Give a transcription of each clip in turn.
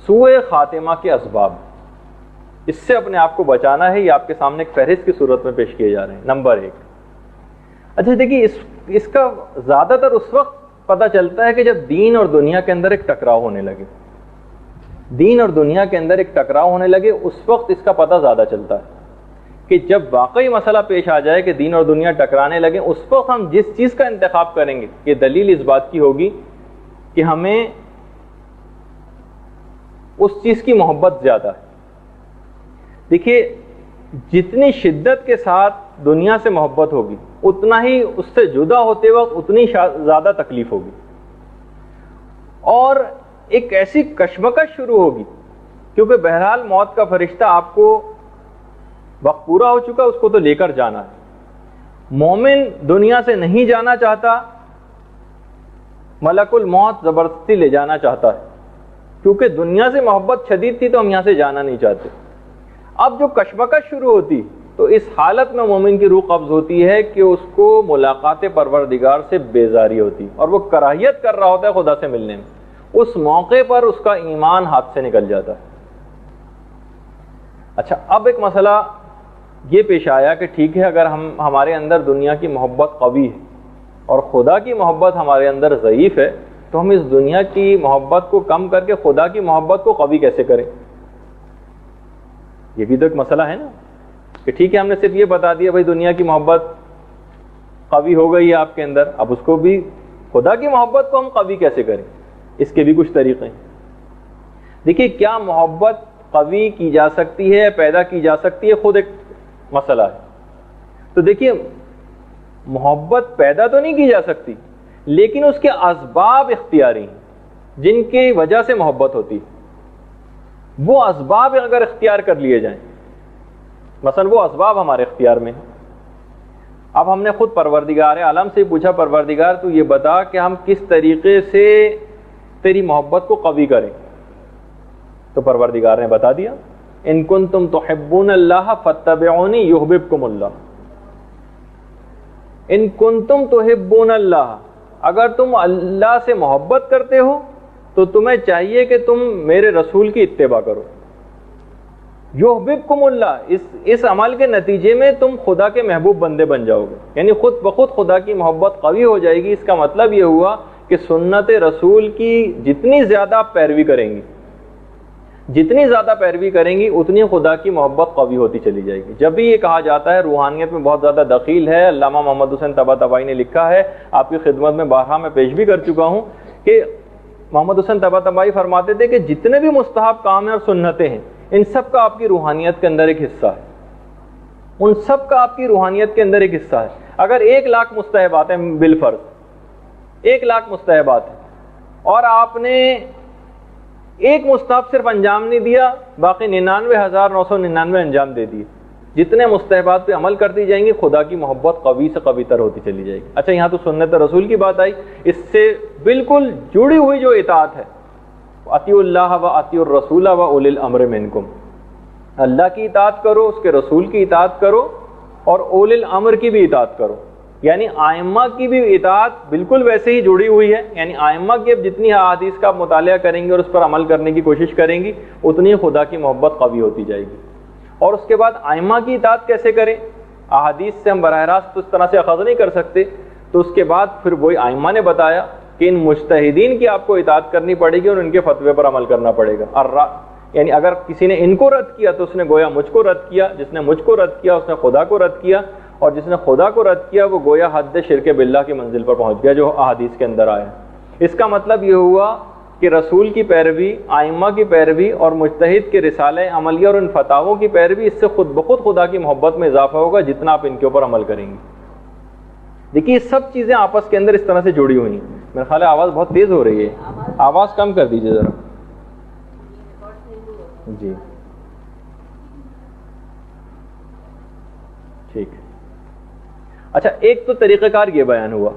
سوء خاتمہ کے اسباب، اس سے اپنے آپ کو بچانا ہے. یہ آپ کے سامنے ایک فہرست کی صورت میں پیش کیے جا رہے ہیں. نمبر 1. اچھا دیکھیے، اس کا زیادہ تر اس وقت پتہ چلتا ہے کہ جب دین اور دنیا کے اندر ایک ٹکراؤ ہونے لگے. دین اور دنیا کے اندر ایک ٹکراؤ ہونے لگے، اس وقت اس کا پتہ زیادہ چلتا ہے کہ جب واقعی مسئلہ پیش آ جائے کہ دین اور دنیا ٹکرانے لگے، اس وقت ہم جس چیز کا انتخاب کریں گے یہ دلیل اس بات کی ہوگی کہ ہمیں اس چیز کی محبت زیادہ ہے. دیکھیے، جتنی شدت کے ساتھ دنیا سے محبت ہوگی اتنا ہی اس سے جدا ہوتے وقت اتنی زیادہ تکلیف ہوگی، اور ایک ایسی کشمکش شروع ہوگی کیونکہ بہرحال موت کا فرشتہ آپ کو وقت پورا ہو چکا، اس کو تو لے کر جانا ہے. مومن دنیا سے نہیں جانا چاہتا، ملک الموت زبردستی لے جانا چاہتا ہے کیونکہ دنیا سے محبت شدید تھی تو ہم یہاں سے جانا نہیں چاہتے. اب جو کشمکش شروع ہوتی تو اس حالت میں مومن کی روح قبض ہوتی ہے کہ اس کو ملاقات پروردگار سے بیزاری ہوتی اور وہ کراہیت کر رہا ہوتا ہے خدا سے ملنے میں. اس موقع پر اس کا ایمان ہاتھ سے نکل جاتا ہے. اچھا، اب ایک مسئلہ یہ پیش آیا کہ ٹھیک ہے، اگر ہمارے اندر دنیا کی محبت قوی ہے اور خدا کی محبت ہمارے اندر ضعیف ہے تو ہم اس دنیا کی محبت کو کم کر کے خدا کی محبت کو قوی کیسے کریں؟ یہ بھی تو ایک مسئلہ ہے نا کہ ٹھیک ہے، ہم نے صرف یہ بتا دیا بھائی دنیا کی محبت قوی ہو گئی ہے آپ کے اندر، اب اس کو بھی خدا کی محبت کو ہم قوی کیسے کریں؟ اس کے بھی کچھ طریقے ہیں. دیکھیے، کیا محبت قوی کی جا سکتی ہے، پیدا کی جا سکتی ہے، خود ایک مسئلہ ہے. تو دیکھیے، محبت پیدا تو نہیں کی جا سکتی لیکن اس کے اسباب اختیاری ہیں جن کی وجہ سے محبت ہوتی. وہ اسباب اگر اختیار کر لیے جائیں، مثلا وہ اسباب ہمارے اختیار میں ہیں. اب ہم نے خود پروردگار عالم سے پوچھا، پروردگار تو یہ بتا کہ ہم کس طریقے سے تیری محبت کو قوی کریں؟ تو پروردگار نے بتا دیا، ان کنتم تحبون اللہ فاتبعونی یحببکم اللہ. ان کنتم تحبون اللہ، اگر تم اللہ سے محبت کرتے ہو تو تمہیں چاہیے کہ تم میرے رسول کی اتباع کرو. یحببکم اللہ، اس عمل کے نتیجے میں تم خدا کے محبوب بندے بن جاؤ گے، یعنی خود بخود خدا کی محبت قوی ہو جائے گی. اس کا مطلب یہ ہوا کہ سنت رسول کی جتنی زیادہ پیروی کریں گی، جتنی زیادہ پیروی کریں گی اتنی خدا کی محبت قوی ہوتی چلی جائے گی. جب بھی یہ کہا جاتا ہے، روحانیت میں بہت زیادہ دخیل ہے، علامہ محمد حسین طباطبائی نے لکھا ہے، آپ کی خدمت میں بارہا میں پیش بھی کر چکا ہوں کہ محمد حسین طباطبائی فرماتے تھے کہ جتنے بھی مستحب کام ہیں اور سنتیں ہیں ان سب کا آپ کی روحانیت کے اندر ایک حصہ ہے. ان سب کا آپ کی روحانیت کے اندر ایک حصہ ہے. اگر 1,00,000 مستحبات ہیں بالفرض، 1,00,000 مستحبات ہیں اور آپ نے ایک مستحب صرف انجام نہیں دیا، باقی 99,999 انجام دے دیے، جتنے مستحبات پہ عمل کرتی جائیں گی خدا کی محبت قوی سے قوی تر ہوتی چلی جائے گی. اچھا، یہاں تو سنت رسول کی بات آئی، اس سے بالکل جڑی ہوئی جو اطاعت ہے، اطیعوا اللہ و اطیعوا الرسول و اولی الامر منکم، اللہ کی اطاعت کرو، اس کے رسول کی اطاعت کرو اور اولی الامر کی بھی اطاعت کرو. یعنی آئمہ کی بھی اطاعت بالکل ویسے ہی جڑی ہوئی ہے. یعنی آئمہ کی اب جتنی احادیث کا آپ مطالعہ کریں گے اور اس پر عمل کرنے کی کوشش کریں گی اتنی خدا کی محبت قوی ہوتی جائے گی. اور اس کے بعد آئمہ کی اطاعت کیسے کریں؟ احادیث سے ہم براہ راست اس طرح سے اخذ نہیں کر سکتے، تو اس کے بعد پھر وہی آئمہ نے بتایا کہ ان مجتہدین کی آپ کو اطاعت کرنی پڑے گی اور ان کے فتوے پر عمل کرنا پڑے گا. یعنی اگر کسی نے ان کو رد کیا تو اس نے گویا مجھ کو رد کیا، جس نے مجھ کو رد کیا اس نے خدا کو رد کیا، اور جس نے خدا کو رد کیا وہ گویا حد شرک باللہ کی منزل پر پہنچ گیا جو احادیث کے اندر آیا. اس کا مطلب یہ ہوا کہ رسول کی پیروی، آئمہ کی پیروی اور مجتہد کے رسالہ عملیہ اور ان فتاووں کی پیروی، اس سے خود بخود خدا کی محبت میں اضافہ ہوگا جتنا آپ ان کے اوپر عمل کریں گے. دیکھیے، یہ سب چیزیں آپس کے اندر اس طرح سے جڑی ہوئی ہیں. میرا خیال ہے آواز بہت تیز ہو رہی ہے، آواز کم کر دیجیے ذرا. جی ٹھیک ہے. اچھا، ایک تو طریقہ کار یہ بیان ہوا.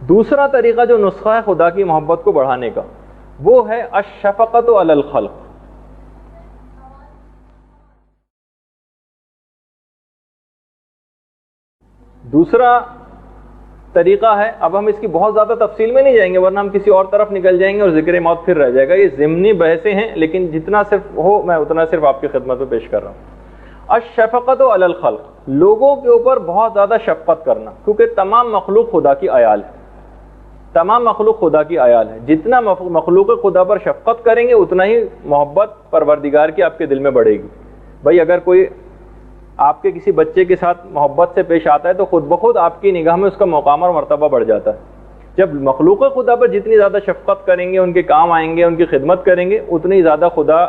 دوسرا طریقہ جو نسخہ ہے خدا کی محبت کو بڑھانے کا وہ ہے الشفقۃ علی الخلق. دوسرا طریقہ ہے. اب ہم اس کی بہت زیادہ تفصیل میں نہیں جائیں گے ورنہ ہم کسی اور طرف نکل جائیں گے اور ذکر موت پھر رہ جائے گا. یہ ضمنی بحثیں ہیں لیکن جتنا صرف ہو میں اتنا صرف آپ کی خدمت میں پیش کر رہا ہوں. الشفقۃ علی الخلق, لوگوں کے اوپر بہت زیادہ شفقت کرنا, کیونکہ تمام مخلوق خدا کی عیال ہے. تمام مخلوق خدا کی عیال ہے. جتنا مخلوق خدا پر شفقت کریں گے اتنا ہی محبت پروردگار کی آپ کے دل میں بڑھے گی. بھائی اگر کوئی آپ کے کسی بچے کے ساتھ محبت سے پیش آتا ہے تو خود بخود آپ کی نگاہ میں اس کا مقام اور مرتبہ بڑھ جاتا ہے. جب مخلوق خدا پر جتنی زیادہ شفقت کریں گے, ان کے کام آئیں گے, ان کی خدمت کریں گے, اتنی زیادہ خدا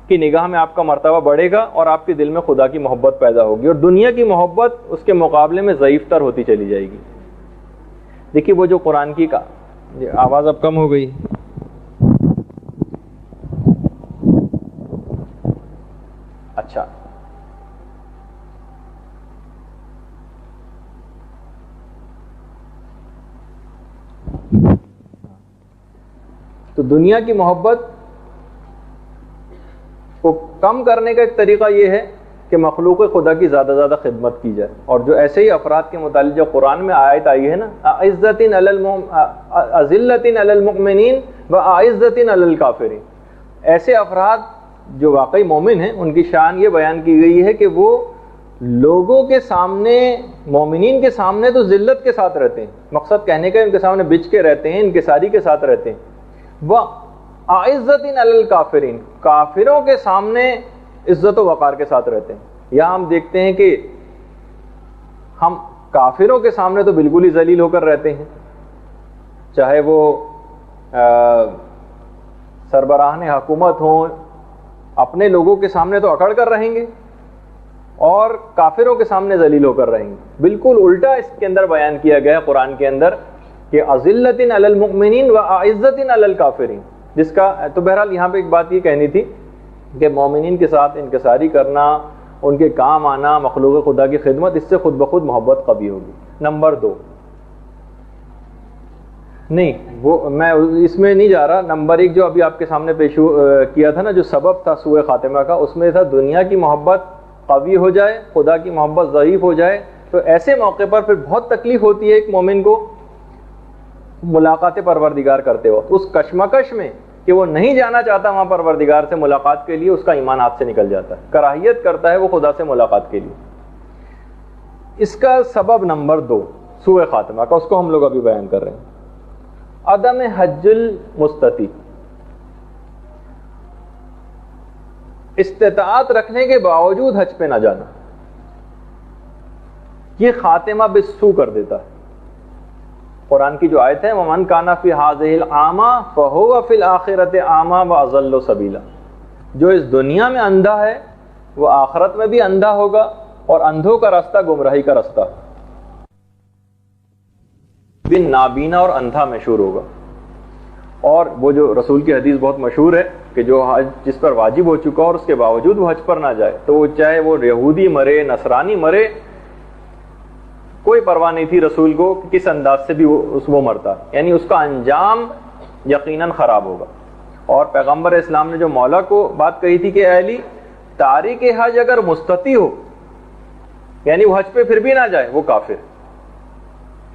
کی نگاہ میں آپ کا مرتبہ بڑھے گا اور آپ کے دل میں خدا کی محبت پیدا ہوگی, اور دنیا کی محبت اس کے مقابلے میں ضعیف تر ہوتی چلی جائے گی. دیکھیے وہ جو قرآن کی آواز اب کم ہو گئی. اچھا, تو دنیا کی محبت کو کم کرنے کا ایک طریقہ یہ ہے کہ مخلوق خدا کی زیادہ زیادہ خدمت کی جائے. اور جو ایسے ہی افراد کے متعلق جو قرآن میں آیت آئی ہے نا, اذلۃ علی المؤمنین واعزۃ علی الکافرین, ایسے افراد جو واقعی مومن ہیں ان کی شان یہ بیان کی گئی ہے کہ وہ لوگوں کے سامنے, مومنین کے سامنے تو ذلت کے ساتھ رہتے ہیں. مقصد کہنے کا ان کے سامنے بچ کے رہتے ہیں, انکساری کے ساتھ رہتے ہیں. وَأَعِزَّةٍ عَلَى الْكَافِرِينَ, کافروں کے سامنے عزت و وقار کے ساتھ رہتے ہیں. یہاں ہم دیکھتے ہیں کہ ہم کافروں کے سامنے تو بالکل ہی ذلیل ہو کر رہتے ہیں, چاہے وہ سربراہان حکومت ہوں, اپنے لوگوں کے سامنے تو اکڑ کر رہیں گے اور کافروں کے سامنے ذلیل ہو کر رہیں گے. بالکل الٹا اس کے اندر بیان کیا گیا قرآن کے اندر کہ اذلۃ علی المؤمنین واعزۃ علی الکافرین, جس کا تو بہرحال یہاں پہ ایک بات یہ کہنی تھی کہ مومنین کے ساتھ انکساری کرنا, ان کے کام آنا, مخلوق خدا کی خدمت, اس سے خود بخود محبت قوی ہوگی. نمبر 2, نہیں وہ میں اس میں نہیں جا رہا. نمبر 1 جو ابھی آپ کے سامنے پیش کیا تھا نا, جو سبب تھا سوء خاتمہ کا, اس میں تھا دنیا کی محبت قوی ہو جائے, خدا کی محبت ضعیف ہو جائے, تو ایسے موقع پر پھر بہت تکلیف ہوتی ہے ایک مومن کو ملاقات پروردگار کرتے وقت. اس کشمکش میں کہ وہ نہیں جانا چاہتا وہاں پروردگار سے ملاقات کے لیے, اس کا ایمان ہاتھ سے نکل جاتا ہے, کراہیت کرتا ہے وہ خدا سے ملاقات کے لیے. اس کا سبب نمبر 2 سوء خاتمہ کا, اس کو ہم لوگ ابھی بیان کر رہے ہیں. عدم حج المستطیع, استطاعت رکھنے کے باوجود حج پہ نہ جانا, یہ خاتمہ بالسوء کر دیتا ہے. قرآن کی جو آیت ہے وَمَنْ كَانَ فِي هَٰذِهِ الْأَعْمَىٰ فَهُوَ فِي الْآخِرَةِ أَعْمَىٰ وَأَضَلُّ سَبِيلًا, جو اس دنیا میں اندھا ہے وہ آخرت میں بھی اندھا ہوگا, اور اندھوں کا راستہ گمراہی کا راستہ بن نابینا اور اندھا مشہور ہوگا. اور وہ جو رسول کی حدیث بہت مشہور ہے کہ جو حج جس پر واجب ہو چکا اور اس کے باوجود وہ حج پر نہ جائے, تو وہ چاہے وہ یہودی مرے, نصرانی مرے, کوئی پرواہ نہیں تھی رسول کو کہ کس انداز سے بھی وہ مرتا, یعنی اس کا انجام یقیناً خراب ہوگا. اور پیغمبر اسلام نے جو مولا کو بات کہی تھی کہ اے علی, تارک حج اگر مستطیع ہو, یعنی وہ حج پہ پھر بھی نہ جائے, وہ کافر.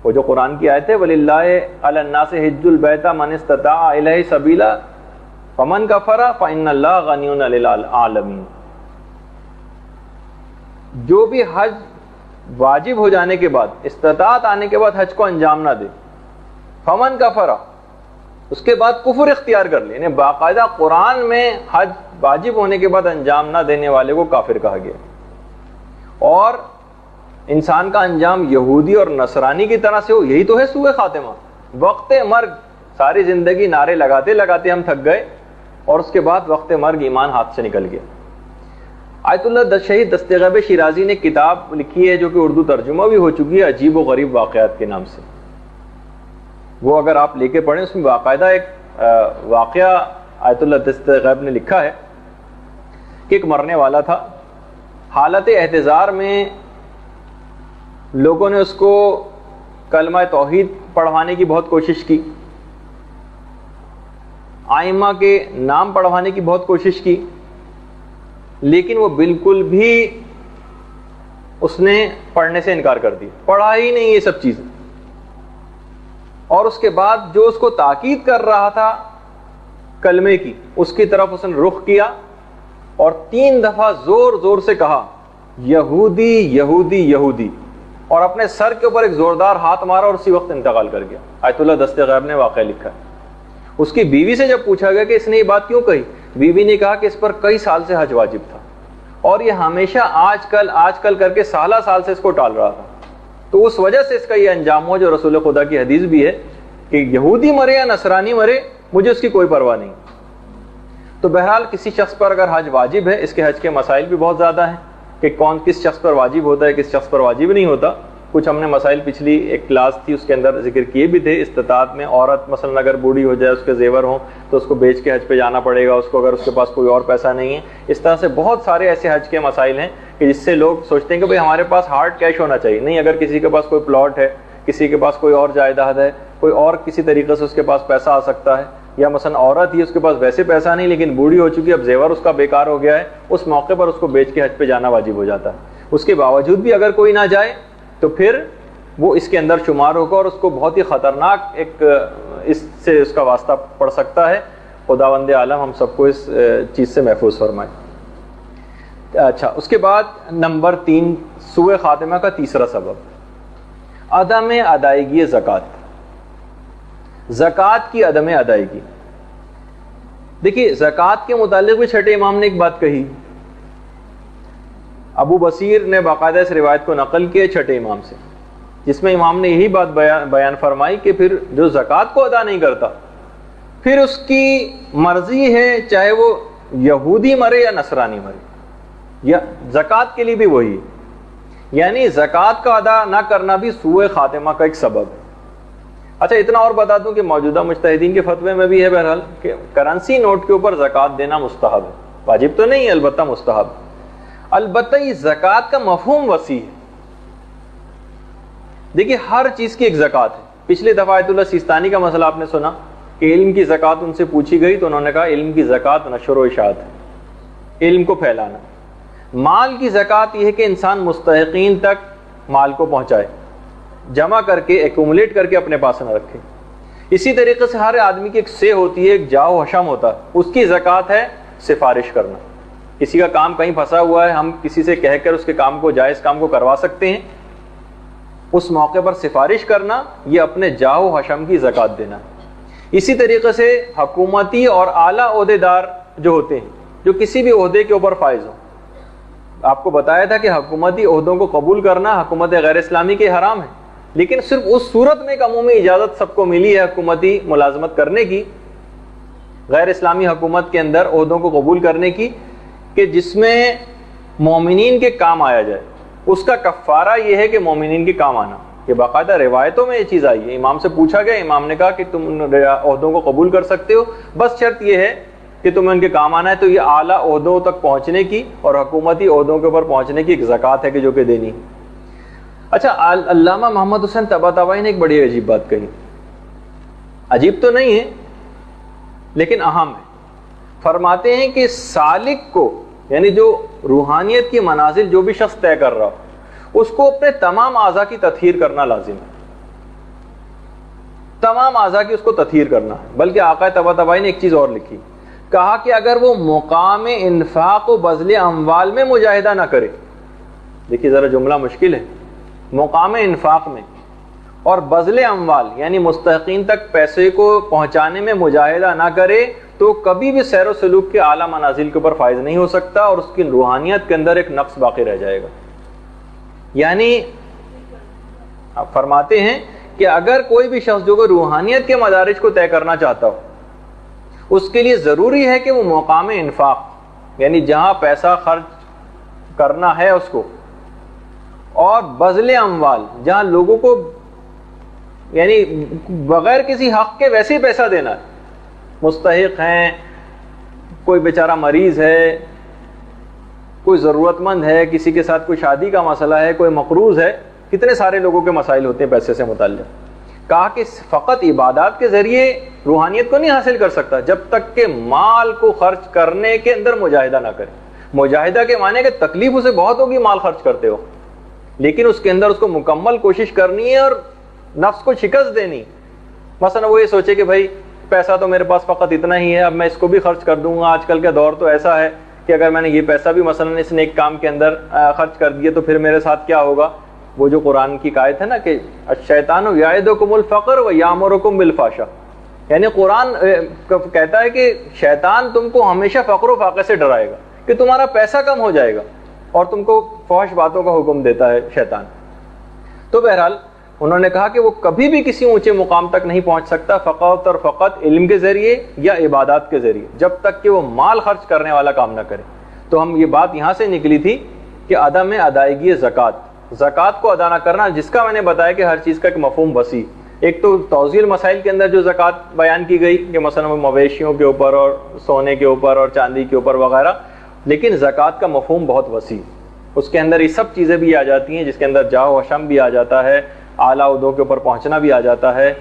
وہ جو قرآن کی آیت ہے وَلِلَّهِ عَلَى النَّاسِ حِجُّ الْبَيْتَ مَنِ اسْتَطَاعَ إِلَيْهِ سَبِيلًا فَمَنْ كَفَرَ فَإِنَّ اللَّهَ غَنِيٌّ عَنِ الْعَالَمِينَ, جو بھی حج واجب ہو جانے کے بعد, استطاعت آنے کے بعد حج کو انجام نہ دے, فمن کفر, اس کے بعد کفر اختیار کر لے, یعنی باقاعدہ قرآن میں حج واجب ہونے کے بعد انجام نہ دینے والے کو کافر کہا گیا. اور انسان کا انجام یہودی اور نصرانی کی طرح سے ہو, یہی تو ہے سوء خاتمہ. وقت مرگ ساری زندگی نعرے لگاتے لگاتے ہم تھک گئے, اور اس کے بعد وقت مرگ ایمان ہاتھ سے نکل گیا. آیت اللہ شہید دستغیب شیرازی نے کتاب لکھی ہے جو کہ اردو ترجمہ بھی ہو چکی ہے, عجیب و غریب واقعات کے نام سے. وہ اگر آپ لے کے پڑھیں, اس میں باقاعدہ ایک واقعہ آیت اللہ دستغیب نے لکھا ہے کہ ایک مرنے والا تھا, حالت احتضار میں لوگوں نے اس کو کلمہ توحید پڑھوانے کی بہت کوشش کی, آئمہ کے نام پڑھوانے کی بہت کوشش کی, لیکن وہ بالکل بھی اس نے پڑھنے سے انکار کر دیا, پڑھا ہی نہیں یہ سب چیزیں. اور اس کے بعد جو اس کو تاکید کر رہا تھا کلمے کی، اس کی طرف اس نے رخ کیا اور 3 دفعہ زور زور سے کہا یہودی یہودی یہودی، اور اپنے سر کے اوپر ایک زوردار ہاتھ مارا اور اسی وقت انتقال کر گیا۔ آیت اللہ دست غیب نے واقعہ لکھا ہے۔ اس کی بیوی سے جب پوچھا گیا کہ اس نے یہ بات کیوں کہی، بیوی نے کہا کہ اس پر کئی سال سے حج واجب تھا اور یہ ہمیشہ آج کل کر کے سالہ سال سے اس کو ٹال رہا تھا، تو اس وجہ سے اس کا یہ انجام ہوا جو رسول خدا کی حدیث بھی ہے کہ یہودی مرے یا نصرانی مرے مجھے اس کی کوئی پرواہ نہیں۔ تو بہرحال کسی شخص پر اگر حج واجب ہے، اس کے حج کے مسائل بھی بہت زیادہ ہیں کہ کون کس شخص پر واجب ہوتا ہے، کس شخص پر واجب نہیں ہوتا۔ کچھ ہم نے مسائل پچھلی ایک کلاس تھی اس کے اندر ذکر کیے بھی تھے۔ استطاعت میں عورت مثلا اگر بوڑھی ہو جائے، اس کے زیور ہوں تو اس کو بیچ کے حج پہ جانا پڑے گا اس کو، اگر اس کے پاس کوئی اور پیسہ نہیں ہے۔ اس طرح سے بہت سارے ایسے حج کے مسائل ہیں کہ جس سے لوگ سوچتے ہیں کہ بھئی ہمارے پاس ہارڈ کیش ہونا چاہیے۔ نہیں، اگر کسی کے پاس کوئی پلاٹ ہے، کسی کے پاس کوئی اور جائیداد ہے، کوئی اور کسی طریقے سے اس کے پاس پیسہ آ سکتا ہے، یا مثلا عورت ہی اس کے پاس ویسے پیسہ نہیں لیکن بوڑھی ہو چکی ہے، اب زیور اس کا بیکار ہو گیا ہے، اس موقع پر اس کو بیچ کے حج پہ جانا واجب ہو جاتا ہے۔ اس کے باوجود بھی اگر کوئی نہ جائے تو پھر وہ اس کے اندر شمار ہوگا اور اس کو بہت ہی خطرناک ایک اس سے اس کا واسطہ پڑ سکتا ہے۔ خداوند عالم ہم سب کو اس چیز سے محفوظ فرمائے۔ اچھا، اس کے بعد نمبر 3 سوء خاتمہ کا تیسرا سبب عدم ادائیگی زکوٰۃ، زکوٰۃ کی عدم ادائیگی۔ دیکھیے زکوٰۃ کے متعلق بھی چھٹے امام نے ایک بات کہی، ابو بصیر نے باقاعدہ اس روایت کو نقل کیا چھٹے امام سے، جس میں امام نے یہی بات بیان فرمائی کہ پھر جو زکوٰۃ کو ادا نہیں کرتا پھر اس کی مرضی ہے چاہے وہ یہودی مرے یا نصرانی مرے، یا زکوٰۃ کے لیے بھی وہی ہے، یعنی زکوٰۃ کا ادا نہ کرنا بھی سوء خاتمہ کا ایک سبب ہے۔ اچھا اتنا اور بتا دوں کہ موجودہ مجتہدین کے فتوے میں بھی ہے بہرحال کہ کرنسی نوٹ کے اوپر زکوٰۃ دینا مستحب ہے، واجب تو نہیں ہے البتہ مستحب۔ البتہ یہ زکوٰۃ کا مفہوم وسیع ہے۔ دیکھیے ہر چیز کی ایک زکوٰۃ ہے۔ پچھلی دفعہ آیت اللہ سیستانی کا مسئلہ آپ نے سنا کہ علم کی زکوٰۃ ان سے پوچھی گئی تو انہوں نے کہا علم کی زکوٰۃ نشر و اشاعت ہے، علم کو پھیلانا۔ مال کی زکوٰۃ یہ ہے کہ انسان مستحقین تک مال کو پہنچائے، جمع کر کے ایکومولیٹ کر کے اپنے پاس نہ رکھے۔ اسی طریقے سے ہر آدمی کی ایک سے ہوتی ہے، ایک جاؤ حشم ہوتا ہے، اس کی زکوٰۃ ہے سفارش کرنا۔ کسی کا کام کہیں پھنسا ہوا ہے، ہم کسی سے کہہ کر اس کے کام کو جائز کام کو کروا سکتے ہیں، اس موقع پر سفارش کرنا یہ اپنے جاہ و حشم کی زکوٰۃ دینا۔ اسی طریقے سے حکومتی اور اعلیٰ عہدے دار جو ہوتے ہیں، جو کسی بھی عہدے کے اوپر فائز ہوں، آپ کو بتایا تھا کہ حکومتی عہدوں کو قبول کرنا حکومت غیر اسلامی کے حرام ہے، لیکن صرف اس صورت میں ایک عمومی اجازت سب کو ملی ہے حکومتی ملازمت کرنے کی، غیر اسلامی حکومت کے اندر عہدوں کو قبول کرنے کی، کہ جس میں مومنین کے کام آیا جائے۔ اس کا کفارہ یہ ہے کہ مومنین کے کام آنا، کہ باقاعدہ روایتوں میں یہ چیز آئی ہے۔ امام سے پوچھا گیا، امام نے کہا کہ تم عہدوں کو قبول کر سکتے ہو، بس شرط یہ ہے کہ تمہیں ان کے کام آنا ہے۔ تو یہ اعلیٰ عہدوں تک پہنچنے کی اور حکومتی عہدوں کے اوپر پہنچنے کی ایک زکوٰۃ ہے کہ جو کہ دینی۔ اچھا علامہ محمد حسین طباطبائی نے ایک بڑی عجیب بات کہی، عجیب تو نہیں ہے لیکن اہم ہے۔ فرماتے ہیں کہ سالک کو، یعنی جو روحانیت کی منازل جو بھی شخص طے کر رہا ہو، اس کو اپنے تمام اعضاء کی تطہیر کرنا لازم ہے، تمام اعضاء کی اس کو تطہیر کرنا ہے۔ بلکہ آقا طباطبائی نے ایک چیز اور لکھی، کہا کہ اگر وہ مقام انفاق و بذل اموال میں مجاہدہ نہ کرے، دیکھیے ذرا جملہ مشکل ہے، مقام انفاق میں اور بذل اموال یعنی مستحقین تک پیسے کو پہنچانے میں مجاہدہ نہ کرے، تو کبھی بھی سیر و سلوک کے اعلیٰ منازل کے اوپر فائز نہیں ہو سکتا اور اس کی روحانیت کے اندر ایک نقص باقی رہ جائے گا۔ یعنی آپ فرماتے ہیں کہ اگر کوئی بھی شخص جو کہ روحانیت کے مدارج کو طے کرنا چاہتا ہو، اس کے لیے ضروری ہے کہ وہ مقام انفاق یعنی جہاں پیسہ خرچ کرنا ہے اس کو، اور بذل اموال جہاں لوگوں کو یعنی بغیر کسی حق کے ویسے ہی پیسہ دینا ہے، مستحق ہیں، کوئی بیچارہ مریض ہے، کوئی ضرورت مند ہے، کسی کے ساتھ کوئی شادی کا مسئلہ ہے، کوئی مقروض ہے، کتنے سارے لوگوں کے مسائل ہوتے ہیں پیسے سے متعلق۔ کہا کہ فقط عبادات کے ذریعے روحانیت کو نہیں حاصل کر سکتا جب تک کہ مال کو خرچ کرنے کے اندر مجاہدہ نہ کرے۔ مجاہدہ کے معنی کہ تکلیف اسے بہت ہوگی مال خرچ کرتے ہو، لیکن اس کے اندر اس کو مکمل کوشش کرنی ہے اور نفس کو شکست دینی مثلا وہ یہ سوچے کہ بھائی پیسہ تو میرے پاس فقط اتنا ہی ہے، اب میں اس کو بھی خرچ کر دوں گا، آج کل کا دور تو ایسا ہے کہ اگر میں نے یہ پیسہ بھی مثلا اس نیک کام کے اندر خرچ کر دیا تو پھر میرے ساتھ کیا ہوگا؟ وہ جو قرآن کی آیت ہے نا کہ الشیطان یعدکم الفقر ویامرکم بالفحشاء، یعنی قرآن کہتا ہے کہ شیطان تم کو ہمیشہ فقر و فاقے سے ڈرائے گا کہ تمہارا پیسہ کم ہو جائے گا، اور تم کو فحش باتوں کا حکم دیتا ہے شیطان۔ تو بہرحال انہوں نے کہا کہ وہ کبھی بھی کسی اونچے مقام تک نہیں پہنچ سکتا فقط اور فقط علم کے ذریعے یا عبادات کے ذریعے، جب تک کہ وہ مال خرچ کرنے والا کام نہ کرے۔ تو ہم یہ بات یہاں سے نکلی تھی کہ عدم ادائیگی زکوٰۃ کو ادا نہ کرنا، جس کا میں نے بتایا کہ ہر چیز کا ایک مفہوم وسیع، ایک تو توضیح المسائل کے اندر جو زکوٰۃ بیان کی گئی کہ مثلا مویشیوں کے اوپر اور سونے کے اوپر اور چاندی کے اوپر وغیرہ، لیکن زکوٰۃ کا مفہوم بہت وسیع، اس کے اندر یہ سب چیزیں بھی آ جاتی ہیں، جس کے اندر جاہ و حشم بھی آ جاتا ہے، اعلیٰ عہدوں کے اوپر پہنچنا بھی آ جاتا ہے،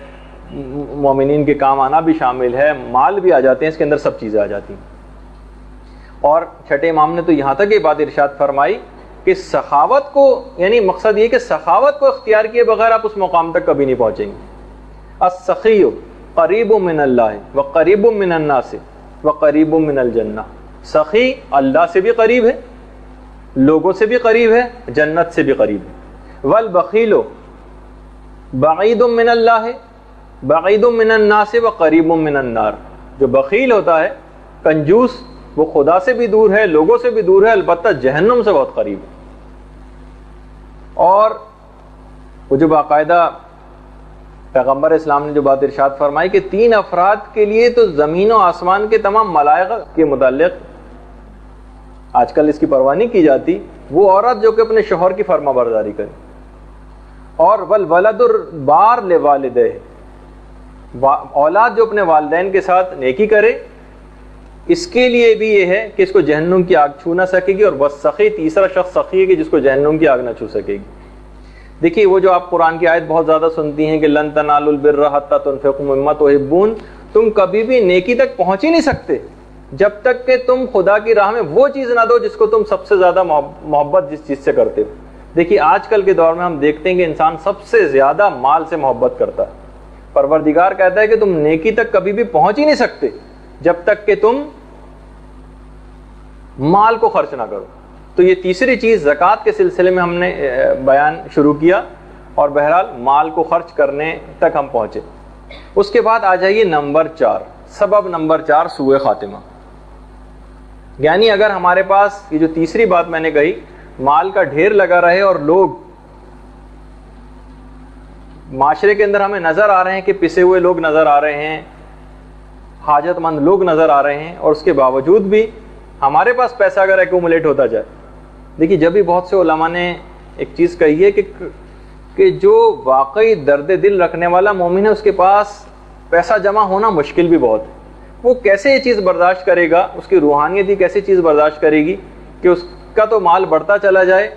مومنین کے کام آنا بھی شامل ہے، مال بھی آ جاتے ہیں، اس کے اندر سب چیزیں آ جاتی ہیں۔ اور چھٹے امام نے تو یہاں تک یہ بات ارشاد فرمائی کہ سخاوت کو، یعنی مقصد یہ کہ سخاوت کو اختیار کیے بغیر آپ اس مقام تک کبھی نہیں پہنچیں گے۔ السخی قریب من اللہ وقریب من الناس وقریب من الجنہ، سخی اللہ سے بھی قریب ہے، لوگوں سے بھی قریب ہے، جنت سے بھی قریب ہے۔ والبخیل بعید من اللہ بعید من الناس وقریب من النار، جو بخیل ہوتا ہے، کنجوس، وہ خدا سے بھی دور ہے، لوگوں سے بھی دور ہے، البتہ جہنم سے بہت قریب ہے۔ اور وہ جو باقاعدہ پیغمبر اسلام نے جو بات ارشاد فرمائی کہ 3 افراد کے لیے تو زمین و آسمان کے تمام ملائکہ کے متعلق آج کل اس کی پرواہ نہیں کی جاتی، وہ عورت جو کہ اپنے شوہر کی فرما برداری کرے، اور والولد البار لوالدہ، اولاد جو اپنے والدین کے ساتھ نیکی کرے، اس کے لیے بھی یہ ہے کہ اس کو جہنم کی آگ چھو نہ سکے گی، اور بس سخی تیسرا شخص سخی ہے کہ جس کو جہنم کی آگ نہ چھو سکے گی۔ دیکھیے وہ جو آپ قرآن کی آیت بہت زیادہ سنتی ہیں کہ لن تنالوا البر حتی تنفقوا مما تحبون، تم کبھی بھی نیکی تک پہنچ ہی نہیں سکتے جب تک کہ تم خدا کی راہ میں وہ چیز نہ دو جس کو تم سب سے زیادہ محبت جس چیز سے کرتے ہو۔ دیکھیے آج کل کے دور میں ہم دیکھتے ہیں کہ انسان سب سے زیادہ مال سے محبت کرتا ہے۔ پروردگار کہتا ہے کہ تم نیکی تک کبھی بھی پہنچ ہی نہیں سکتے جب تک کہ تم مال کو خرچ نہ کرو۔ تو یہ تیسری چیز زکوٰۃ کے سلسلے میں ہم نے بیان شروع کیا، اور بہرحال مال کو خرچ کرنے تک ہم پہنچے۔ اس کے بعد آ جائیے نمبر 4، سبب نمبر 4 سوء خاتمہ۔ یعنی اگر ہمارے پاس یہ جو تیسری بات میں نے کہی، مال کا ڈھیر لگا رہے اور لوگ معاشرے کے اندر ہمیں نظر آ رہے ہیں کہ پسے ہوئے لوگ نظر آ رہے ہیں، حاجت مند لوگ نظر آ رہے ہیں، اور اس کے باوجود بھی ہمارے پاس پیسہ اگر ایکومولیٹ ہوتا جائے۔ دیکھیے جب بھی بہت سے علماء نے ایک چیز کہی ہے کہ جو واقعی درد دل رکھنے والا مومن ہے اس کے پاس پیسہ جمع ہونا مشکل بھی بہت ہے۔ وہ کیسے یہ چیز برداشت کرے گا، اس کی روحانیت ہی کیسی چیز برداشت کرے گی کہ اس کا تو مال بڑھتا چلا جائے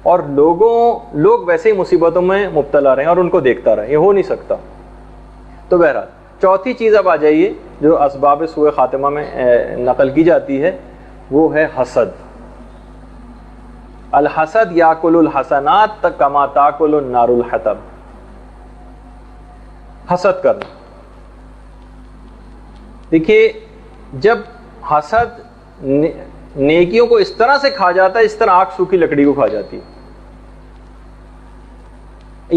اور لوگ ویسے ہی مصیبتوں میں مبتلا رہیں اور ان کو دیکھتا رہے، یہ ہو نہیں سکتا۔ تو بہرحال چوتھی چیز اب آ جائیے جو اسباب سوء خاتمہ میں نقل کی جاتی ہے، وہ ہے حسد۔ الحسد یاکل الحسنات کما تاکل النار الحطب، حسد کرنا۔ دیکھیے جب حسد نیکیوں کو اس طرح سے کھا جاتا ہے، اس طرح آگ سوکھی لکڑی کو کھا جاتی ہے،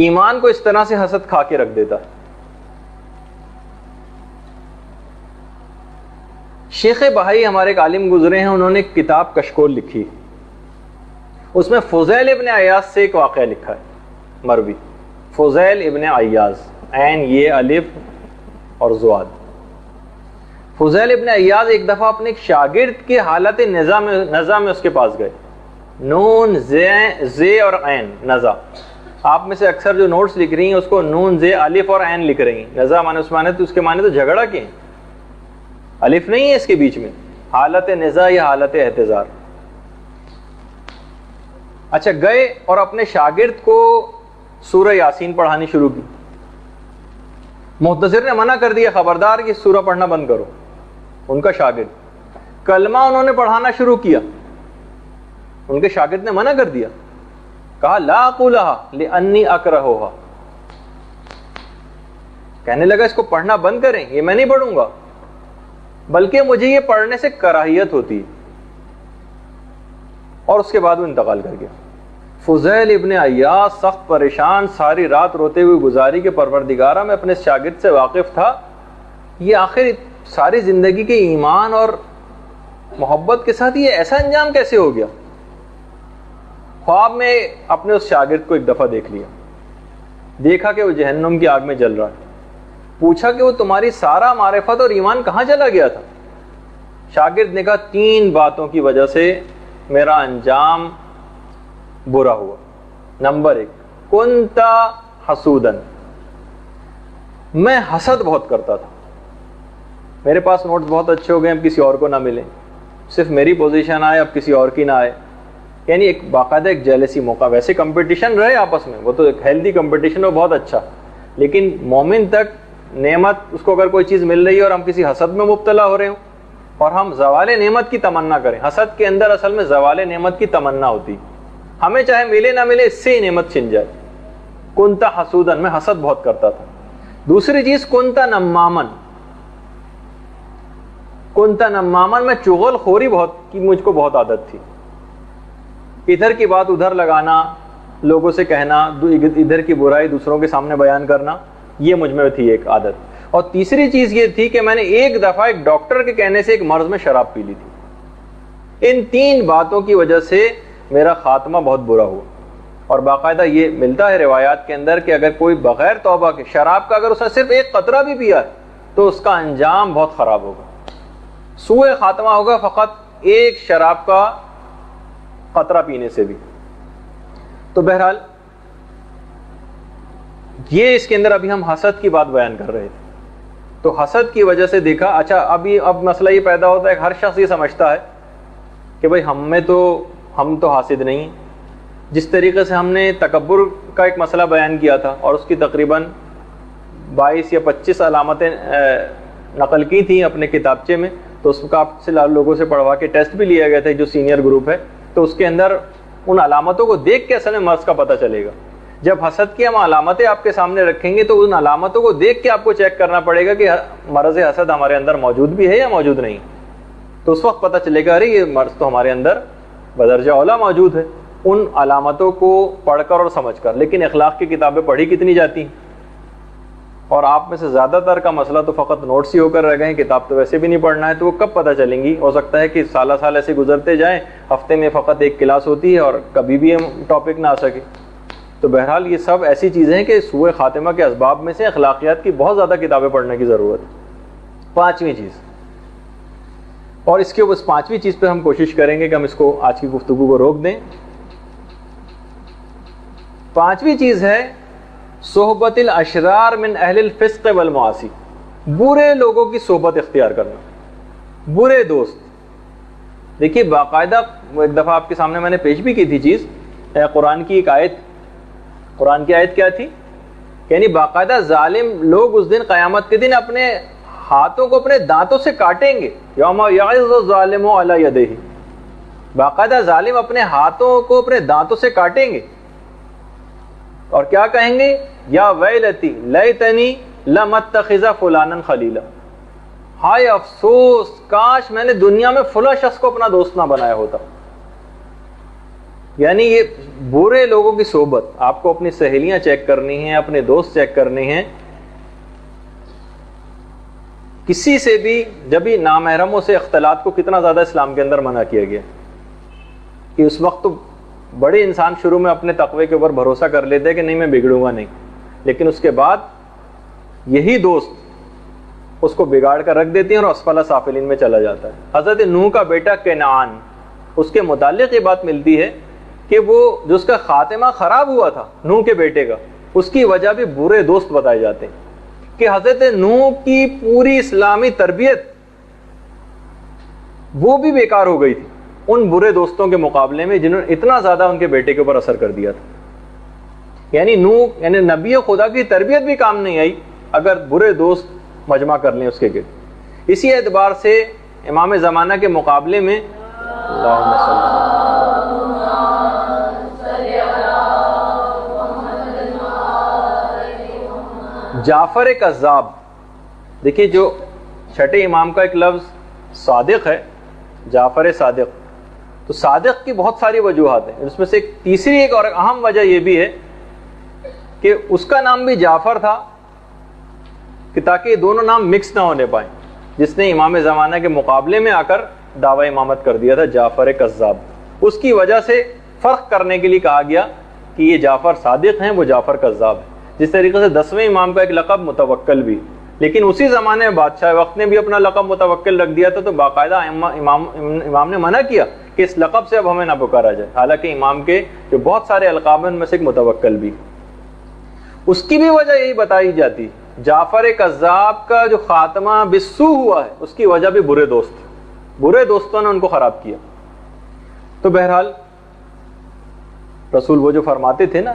ایمان کو اس طرح سے حسد کھا کے رکھ دیتا ہے۔ شیخ بہائی ہمارے ایک عالم گزرے ہیں، انہوں نے ایک کتاب کشکول لکھی، اس میں فضیل ابن عیاض سے ایک واقعہ لکھا ہے مروی۔ فضیل ابن عیاض، عین یہ الف اور زواد۔ فضیل ابن عیاض ایک دفعہ اپنے ایک شاگرد کے حالت نزا میں اس کے پاس گئے، نون زے اور عین نزا۔ آپ میں سے اکثر جو نوٹس لکھ رہی ہیں اس کو نون زے الف اور عین لکھ رہی ہیں، نزا مانے اس کے معنی تو جھگڑا کے ہیں، الف نہیں ہے اس کے بیچ میں، حالت نزا یا حالت احتضار۔ اچھا گئے اور اپنے شاگرد کو سورہ یاسین پڑھانی شروع کی۔ محتضر نے منع کر دیا، خبردار یہ سورہ پڑھنا بند کرو۔ ان کا شاگرد کلمہ انہوں نے پڑھانا شروع کیا، ان کے شاگرد نے منع کر دیا، کہا لا اقولها لانی اکرہها، کہنے لگا اس کو پڑھنا بند کریں، یہ میں نہیں پڑھوں گا، بلکہ مجھے یہ پڑھنے سے کراہیت ہوتی ہے، اور اس کے بعد وہ انتقال کر گیا۔ فضیل ابن عیاض سخت پریشان، ساری رات روتے ہوئے گزاری کہ پروردگارہ میں اپنے شاگرد سے واقف تھا، یہ آخر ساری زندگی کے ایمان اور محبت کے ساتھ یہ ایسا انجام کیسے ہو گیا؟ خواب میں اپنے اس شاگرد کو ایک دفعہ دیکھ لیا، دیکھا کہ وہ جہنم کی آگ میں جل رہا ہے، پوچھا کہ وہ تمہاری سارا معرفت اور ایمان کہاں چلا گیا تھا؟ شاگرد نے کہا 3 باتوں کی وجہ سے میرا انجام برا ہوا۔ نمبر 1، کنتا حسودن، میں حسد بہت کرتا تھا، میرے پاس نوٹس بہت اچھے ہو گئے، اب کسی اور کو نہ ملیں، صرف میری پوزیشن آئے اب کسی اور کی نہ آئے، یعنی ایک باقاعدہ ایک جیلسی موقع۔ ویسے کمپٹیشن رہے آپس میں، وہ تو ایک ہیلدی کمپٹیشن ہو، بہت اچھا، لیکن مومن تک نعمت، اس کو اگر کوئی چیز مل رہی ہے اور ہم کسی حسد میں مبتلا ہو رہے ہوں اور ہم زوال نعمت کی تمنا کریں، حسد کے اندر اصل میں زوال نعمت کی تمنا ہوتی، ہمیں چاہے ملے نہ ملے اس سے ہی نعمت چھن جائے۔ کنتا حسودن، میں حسد بہت کرتا تھا۔ دوسری چیز کنتا نمامن، کنتا نمامن، میں چغل خوری بہت کی مجھ کو بہت عادت تھی، ادھر کی بات ادھر لگانا، لوگوں سے کہنا، ادھر کی برائی دوسروں کے سامنے بیان کرنا، یہ مجھ میں تھی ایک عادت۔ اور تیسری چیز یہ تھی کہ میں نے ایک دفعہ ایک ڈاکٹر کے کہنے سے ایک مرض میں شراب پی لی تھی۔ ان 3 باتوں کی وجہ سے میرا خاتمہ بہت برا ہوا، اور باقاعدہ یہ ملتا ہے روایات کے اندر کہ اگر کوئی بغیر توبہ کے شراب کا اگر اس نے صرف ایک قطرہ بھی پیا ہے تو اس کا انجام بہت خراب ہوگا، سوء خاتمہ ہوگا فقط ایک شراب کا قطرہ پینے سے بھی۔ تو بہرحال یہ اس کے اندر ابھی ہم حسد کی بات بیان کر رہے تھے، تو حسد کی وجہ سے دیکھا، اچھا اب مسئلہ یہ پیدا ہوتا ہے کہ ہر شخص یہ سمجھتا ہے کہ بھئی ہم تو حاسد نہیں، جس طریقے سے ہم نے تکبر کا ایک مسئلہ بیان کیا تھا اور اس کی تقریباً 22 یا 25 علامتیں نقل کی تھیں اپنے کتابچے میں، تو اس کا آپ سے لوگوں سے پڑھوا کے ٹیسٹ بھی لیا گیا تھا جو سینئر گروپ ہے، تو اس کے اندر ان علامتوں کو دیکھ کے اصل میں مرض کا پتہ چلے گا۔ جب حسد کی ہم علامتیں آپ کے سامنے رکھیں گے تو ان علامتوں کو دیکھ کے آپ کو چیک کرنا پڑے گا کہ مرض حسد ہمارے اندر موجود بھی ہے یا موجود نہیں، تو اس وقت پتہ چلے گا ارے یہ مرض تو ہمارے اندر بدرجہ اولیٰ موجود ہے، ان علامتوں کو پڑھ کر اور سمجھ کر۔ لیکن اخلاق کی کتابیں پڑھی کتنی جاتی ہیں، اور آپ میں سے زیادہ تر کا مسئلہ تو فقط نوٹس ہی ہو کر رہ گئے ہیں، کتاب تو ویسے بھی نہیں پڑھنا ہے، تو وہ کب پتہ چلیں گی؟ ہو سکتا ہے کہ سالہ سال ایسے گزرتے جائیں، ہفتے میں فقط ایک کلاس ہوتی ہے اور کبھی بھی ٹاپک نہ آ سکے۔ تو بہرحال یہ سب ایسی چیزیں ہیں کہ سوء خاتمہ کے اسباب میں سے اخلاقیات کی بہت زیادہ کتابیں پڑھنے کی ضرورت ہے۔ 5ویں چیز، اور اس کے اوپر 5ویں چیز پہ ہم کوشش کریں گے کہ ہم اس کو آج کی گفتگو کو روک دیں۔ 5ویں چیز ہے صحبت الاشرار من اہل الفسق والمعاصی، برے لوگوں کی صحبت اختیار کرنا، برے دوست۔ دیکھیے باقاعدہ ایک دفعہ آپ کے سامنے میں نے پیش بھی کی تھی چیز، قرآن کی ایک آیت، قرآن کی آیت کیا تھی؟ یعنی باقاعدہ ظالم لوگ اس دن قیامت کے دن اپنے ہاتھوں کو اپنے دانتوں سے کاٹیں گے، یوم یعض الظالم علی یدیہ، باقاعدہ ظالم اپنے ہاتھوں کو اپنے دانتوں سے کاٹیں گے اور کیا کہیں گے؟ یا ویلتی لیتنی لم اتخذ فلانا خلیلا، ہائے افسوس کاش میں نے دنیا میں فلاں شخص کو اپنا دوست نہ بنایا ہوتا۔ یعنی یہ برے لوگوں کی صحبت، آپ کو اپنی سہیلیاں چیک کرنی ہیں، اپنے دوست چیک کرنے ہیں، کسی سے بھی جب بھی نامحرموں سے اختلاط کو کتنا زیادہ اسلام کے اندر منع کیا گیا کہ اس وقت تو بڑے انسان شروع میں اپنے تقوی کے اوپر بھروسہ کر لیتے ہیں کہ نہیں میں بگڑوں گا نہیں، لیکن اس کے بعد یہی دوست اس کو بگاڑ کر رکھ دیتے ہیں اور اسفل سافلین میں چلا جاتا ہے۔ حضرت نوح کا بیٹا کنعان، اس کے متعلق یہ بات ملتی ہے کہ وہ جو اس کا خاتمہ خراب ہوا تھا نوح کے بیٹے کا، اس کی وجہ بھی برے دوست بتائے جاتے ہیں، کہ حضرت نوح کی پوری اسلامی تربیت وہ بھی بیکار ہو گئی تھی ان برے دوستوں کے مقابلے میں جنہوں نے اتنا زیادہ ان کے بیٹے کے اوپر اثر کر دیا تھا۔ یعنی نوح یعنی نبی خدا کی تربیت بھی کام نہیں آئی اگر برے دوست مجمع کر لیں اس کے گرد۔ اسی اعتبار سے امام زمانہ کے مقابلے میں اللہم جعفر کذاب، دیکھیے جو چھٹے امام کا ایک لفظ صادق ہے، جعفر صادق، تو صادق کی بہت ساری وجوہات ہیں، اس میں سے ایک تیسری ایک اور اہم وجہ یہ بھی ہے کہ اس کا نام بھی جعفر تھا کہ تاکہ یہ دونوں نام مکس نہ ہونے پائیں، جس نے امام زمانہ کے مقابلے میں آ کر دعوی امامت کر دیا تھا جعفر کذاب، اس کی وجہ سے فرق کرنے کے لیے کہا گیا کہ یہ جعفر صادق ہیں، وہ جعفر کذاب ہیں۔ جس طریقے سے 10ویں امام کا ایک لقب متوکل بھی، لیکن اسی زمانے میں بادشاہ وقت نے بھی اپنا لقب متوکل رکھ دیا تھا، تو باقاعدہ امام نے منع کیا کہ اس لقب سے اب ہمیں نہ پکارا جائے، حالانکہ امام کے جو بہت سارے القاب ہیں ان میں سے ایک متوکل بھی۔ اس کی بھی وجہ یہی بتائی جاتی، جعفر کذاب کا جو خاتمہ بالسوء ہوا ہے اس کی وجہ بھی برے دوستوں نے ان کو خراب کیا۔ تو بہرحال رسول وہ جو فرماتے تھے نا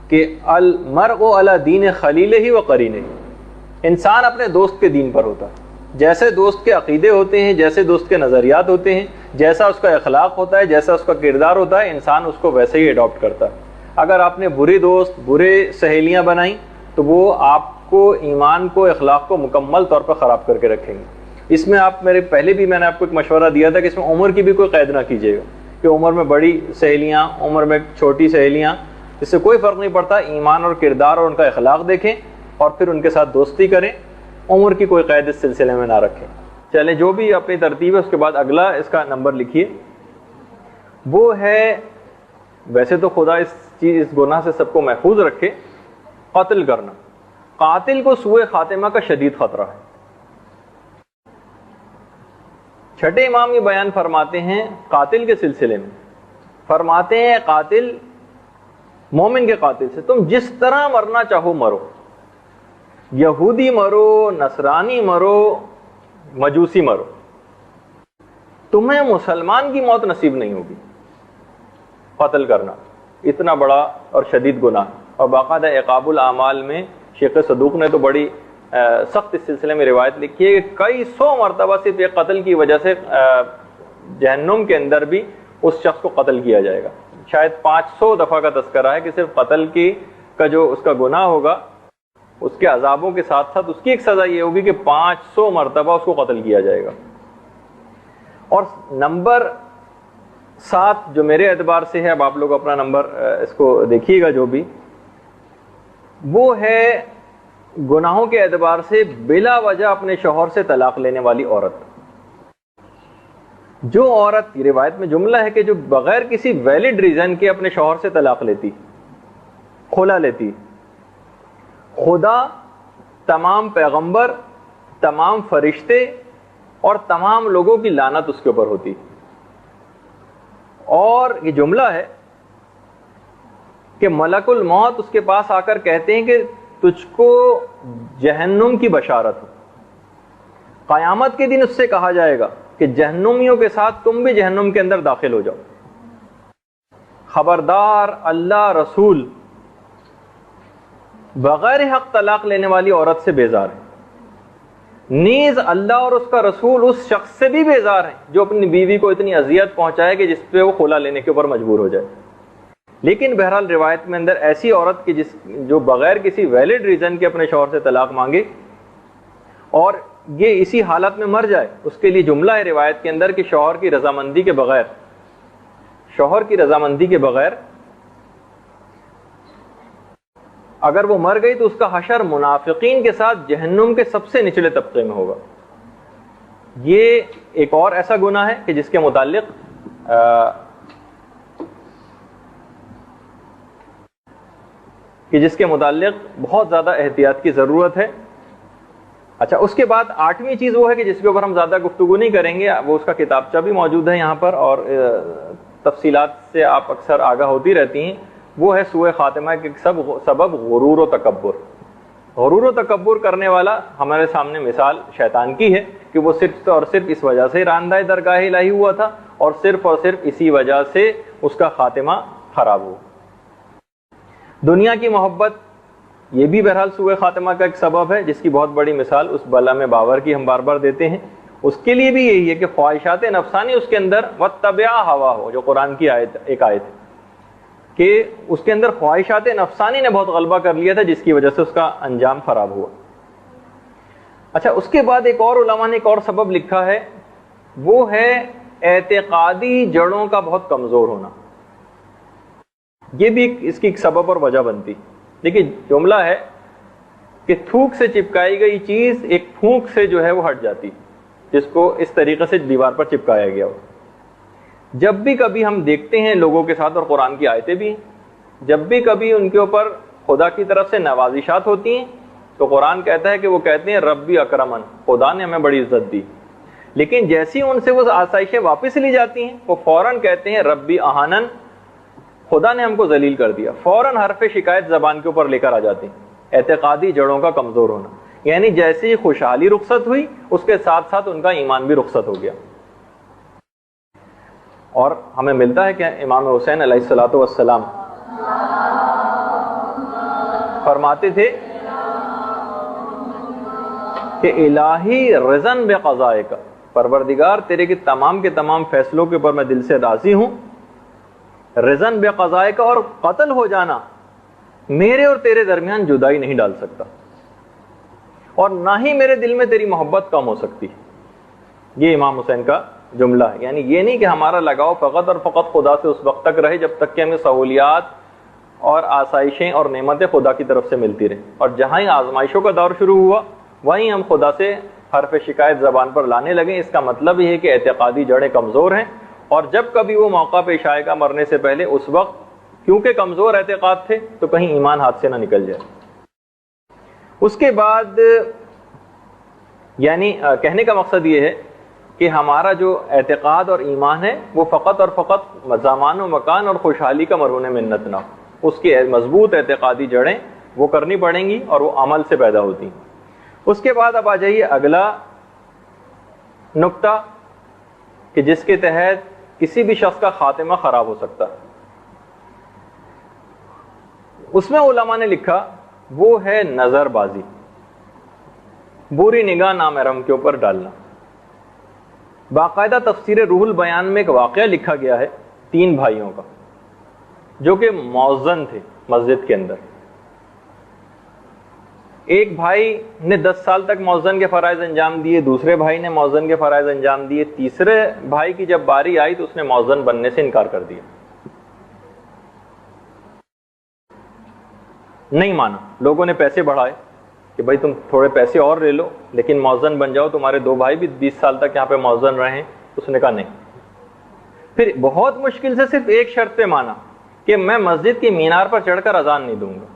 کہ المرء علی دین خلیلہ و قرینہ، انسان اپنے دوست کے دین پر ہوتا ہے، جیسے دوست کے عقیدے ہوتے ہیں، جیسے دوست کے نظریات ہوتے ہیں، جیسا اس کا اخلاق ہوتا ہے، جیسا اس کا کردار ہوتا ہے، انسان اس کو ویسے ہی اڈاپٹ کرتا ہے۔ اگر آپ نے برے دوست، برے سہیلیاں بنائیں تو وہ آپ کو ایمان کو، اخلاق کو مکمل طور پر خراب کر کے رکھیں گے۔ اس میں پہلے بھی میں نے آپ کو ایک مشورہ دیا تھا کہ اس میں عمر کی بھی کوئی قید نہ کیجیے گا کہ عمر میں بڑی سہیلیاں، عمر میں چھوٹی سہیلیاں، اس سے کوئی فرق نہیں پڑتا، ایمان اور کردار اور ان کا اخلاق دیکھیں اور پھر ان کے ساتھ دوستی کریں، عمر کی کوئی قید اس سلسلے میں نہ رکھیں۔ چلیں جو بھی اپنی ترتیب ہے اس کے بعد اگلا اس کا نمبر لکھیے، وہ ہے، ویسے تو خدا اس گناہ سے سب کو محفوظ رکھے، قتل کرنا۔ قاتل کو سوء خاتمہ کا شدید خطرہ ہے۔ چھٹے امام یہ بیان فرماتے ہیں قاتل کے سلسلے میں، فرماتے ہیں قاتل، مومن کے قاتل سے تم جس طرح مرنا چاہو مرو، یہودی مرو، نصرانی مرو، مجوسی مرو، تمہیں مسلمان کی موت نصیب نہیں ہوگی۔ قتل کرنا اتنا بڑا اور شدید گناہ، اور باقاعدہ عقاب الاعمال میں شیخ صدوق نے تو بڑی سخت اس سلسلے میں روایت لکھی ہے کہ کئی سو مرتبہ صرف ایک قتل کی وجہ سے جہنم کے اندر بھی اس شخص کو قتل کیا جائے گا۔ شاید 500 دفعہ کا تذکرہ ہے کہ صرف قتل کا جو اس کا گناہ ہوگا اس کے عذابوں کے ساتھ ساتھ اس کی ایک سزا یہ ہوگی کہ 500 مرتبہ اس کو قتل کیا جائے گا۔ اور نمبر 7 جو میرے اعتبار سے ہے، اب آپ لوگ اپنا نمبر اس کو دیکھیے گا جو بھی، وہ ہے گناہوں کے اعتبار سے بلا وجہ اپنے شوہر سے طلاق لینے والی عورت۔ جو عورت، یہ روایت میں جملہ ہے کہ جو بغیر کسی ویلڈ ریزن کے اپنے شوہر سے طلاق لیتی، خلا لیتی، خدا، تمام پیغمبر، تمام فرشتے اور تمام لوگوں کی لعنت اس کے اوپر ہوتی۔ اور یہ جملہ ہے کہ ملک الموت اس کے پاس آ کر کہتے ہیں کہ تجھ کو جہنم کی بشارت ہو۔ قیامت کے دن اس سے کہا جائے گا کہ جہنمیوں کے ساتھ تم بھی جہنم کے اندر داخل ہو جاؤ۔ خبردار، اللہ رسول بغیر حق طلاق لینے والی عورت سے بیزار ہے، نیز اللہ اور اس کا رسول اس شخص سے بھی بیزار ہیں جو اپنی بیوی کو اتنی اذیت پہنچائے کہ جس پہ وہ خلا لینے کے اوپر مجبور ہو جائے۔ لیکن بہرحال روایت میں اندر ایسی عورت کی جو بغیر کسی ویلڈ ریزن کے اپنے شوہر سے طلاق مانگے اور یہ اسی حالت میں مر جائے، اس کے لیے جملہ ہے روایت کے اندر کہ شوہر کی رضامندی کے بغیر اگر وہ مر گئی تو اس کا حشر منافقین کے ساتھ جہنم کے سب سے نچلے طبقے میں ہوگا۔ یہ ایک اور ایسا گناہ ہے کہ جس کے متعلق بہت زیادہ احتیاط کی ضرورت ہے۔ اچھا، اس کے بعد 8ویں چیز وہ ہے کہ جس کے اوپر ہم زیادہ گفتگو نہیں کریں گے، وہ اس کا کتابچہ بھی موجود ہے یہاں پر اور تفصیلات سے آپ اکثر آگاہ ہوتی رہتی ہیں، وہ ہے سوء خاتمہ کے سبب غرور و تکبر۔ غرور و تکبر کرنے والا ہمارے سامنے مثال شیطان کی ہے کہ وہ صرف اور صرف اس وجہ سے راندہ درگاہ الہی ہوا تھا اور صرف اسی وجہ سے اس کا خاتمہ خراب ہوا۔ دنیا کی محبت یہ بھی بہرحال سوء خاتمہ کا ایک سبب ہے، جس کی بہت بڑی مثال اس بلا میں باور کی ہم بار بار دیتے ہیں۔ اس کے لیے بھی یہی ہے کہ خواہشات نفسانی اس کے اندر وَاتَّبِعْ هَوَاهُ، جو قرآن کی ایک آیت ہے، کہ اس کے اندر خواہشات نفسانی نے بہت غلبہ کر لیا تھا، جس کی وجہ سے اس کا انجام خراب ہوا۔ اچھا، اس کے بعد ایک اور علماء نے ایک اور سبب لکھا ہے، وہ ہے اعتقادی جڑوں کا بہت کمزور ہونا۔ یہ بھی اس کی ایک سبب اور وجہ بنتی۔ دیکھیے جملہ ہے کہ تھوک سے چپکائی گئی چیز ایک پھونک سے جو ہے وہ ہٹ جاتی، جس کو اس طریقے سے دیوار پر چپکایا گیا ہو۔ جب بھی کبھی ہم دیکھتے ہیں لوگوں کے ساتھ، اور قرآن کی آیتیں بھی ہیں، جب بھی کبھی ان کے اوپر خدا کی طرف سے نوازشات ہوتی ہیں تو قرآن کہتا ہے کہ وہ کہتے ہیں ربی اکرمن، خدا نے ہمیں بڑی عزت دی، لیکن جیسی ان سے وہ آسائشیں واپس لی جاتی ہیں وہ فوراً کہتے ہیں ربی اہانن، خدا نے ہم کو ذلیل کر دیا، فوراً حرف شکایت زبان کے اوپر لے کر آ جاتی ہیں۔ اعتقادی جڑوں کا کمزور ہونا، یعنی جیسی خوشحالی رخصت ہوئی اس کے ساتھ ساتھ ان کا ایمان بھی رخصت ہو گیا۔ اور ہمیں ملتا ہے کہ امام حسین علیہ الصلوۃ والسلام فرماتے تھے کہ الہی رضن بقضائے کا، پروردگار تیرے کے تمام فیصلوں کے اوپر میں دل سے راضی ہوں، رضن بقضائے کا، اور قتل ہو جانا میرے اور تیرے درمیان جدائی نہیں ڈال سکتا، اور نہ ہی میرے دل میں تیری محبت کم ہو سکتی۔ یہ امام حسین کا جملہ ہے، یعنی یہ نہیں کہ ہمارا لگاؤ فقط اور فقط خدا سے اس وقت تک رہے جب تک کہ ہمیں سہولیات اور آسائشیں اور نعمتیں خدا کی طرف سے ملتی رہیں، اور جہاں ہی آزمائشوں کا دور شروع ہوا وہیں ہم خدا سے حرف شکایت زبان پر لانے لگیں۔ اس کا مطلب یہ ہے کہ اعتقادی جڑیں کمزور ہیں، اور جب کبھی وہ موقع پیش آئے گا مرنے سے پہلے، اس وقت کیونکہ کمزور اعتقاد تھے تو کہیں ایمان ہاتھ سے نہ نکل جائے۔ اس کے بعد یعنی کہنے کا مقصد یہ ہے کہ ہمارا جو اعتقاد اور ایمان ہے وہ فقط اور فقط زمان و مکان اور خوشحالی کا مرہون منت نہ ہو، اس کی مضبوط اعتقادی جڑیں وہ کرنی پڑیں گی اور وہ عمل سے پیدا ہوتی ہیں۔ اس کے بعد اب آ جائیے اگلا نقطہ کہ جس کے تحت کسی بھی شخص کا خاتمہ خراب ہو سکتا ہے۔ اس میں علماء نے لکھا وہ ہے نظر بازی، بری نگاہ نامحرم کے اوپر ڈالنا۔ باقاعدہ تفسیر روح البیان میں ایک واقعہ لکھا گیا ہے 3 بھائیوں کا جو کہ مؤذن تھے مسجد کے اندر۔ ایک بھائی نے 10 سال تک مؤذن کے فرائض انجام دیے، دوسرے بھائی نے مؤذن کے فرائض انجام دیے، تیسرے بھائی کی جب باری آئی تو اس نے مؤذن بننے سے انکار کر دیا، نہیں مانا۔ لوگوں نے پیسے بڑھائے کہ بھائی تم تھوڑے پیسے اور لے لو لیکن مؤذن بن جاؤ، تمہارے 2 بھائی بھی 20 سال تک یہاں پہ مؤذن رہے ہیں۔ اس نے کہا نہیں۔ پھر بہت مشکل سے صرف ایک شرط پہ مانا کہ میں مسجد کی مینار پر چڑھ کر اذان نہیں دوں گا۔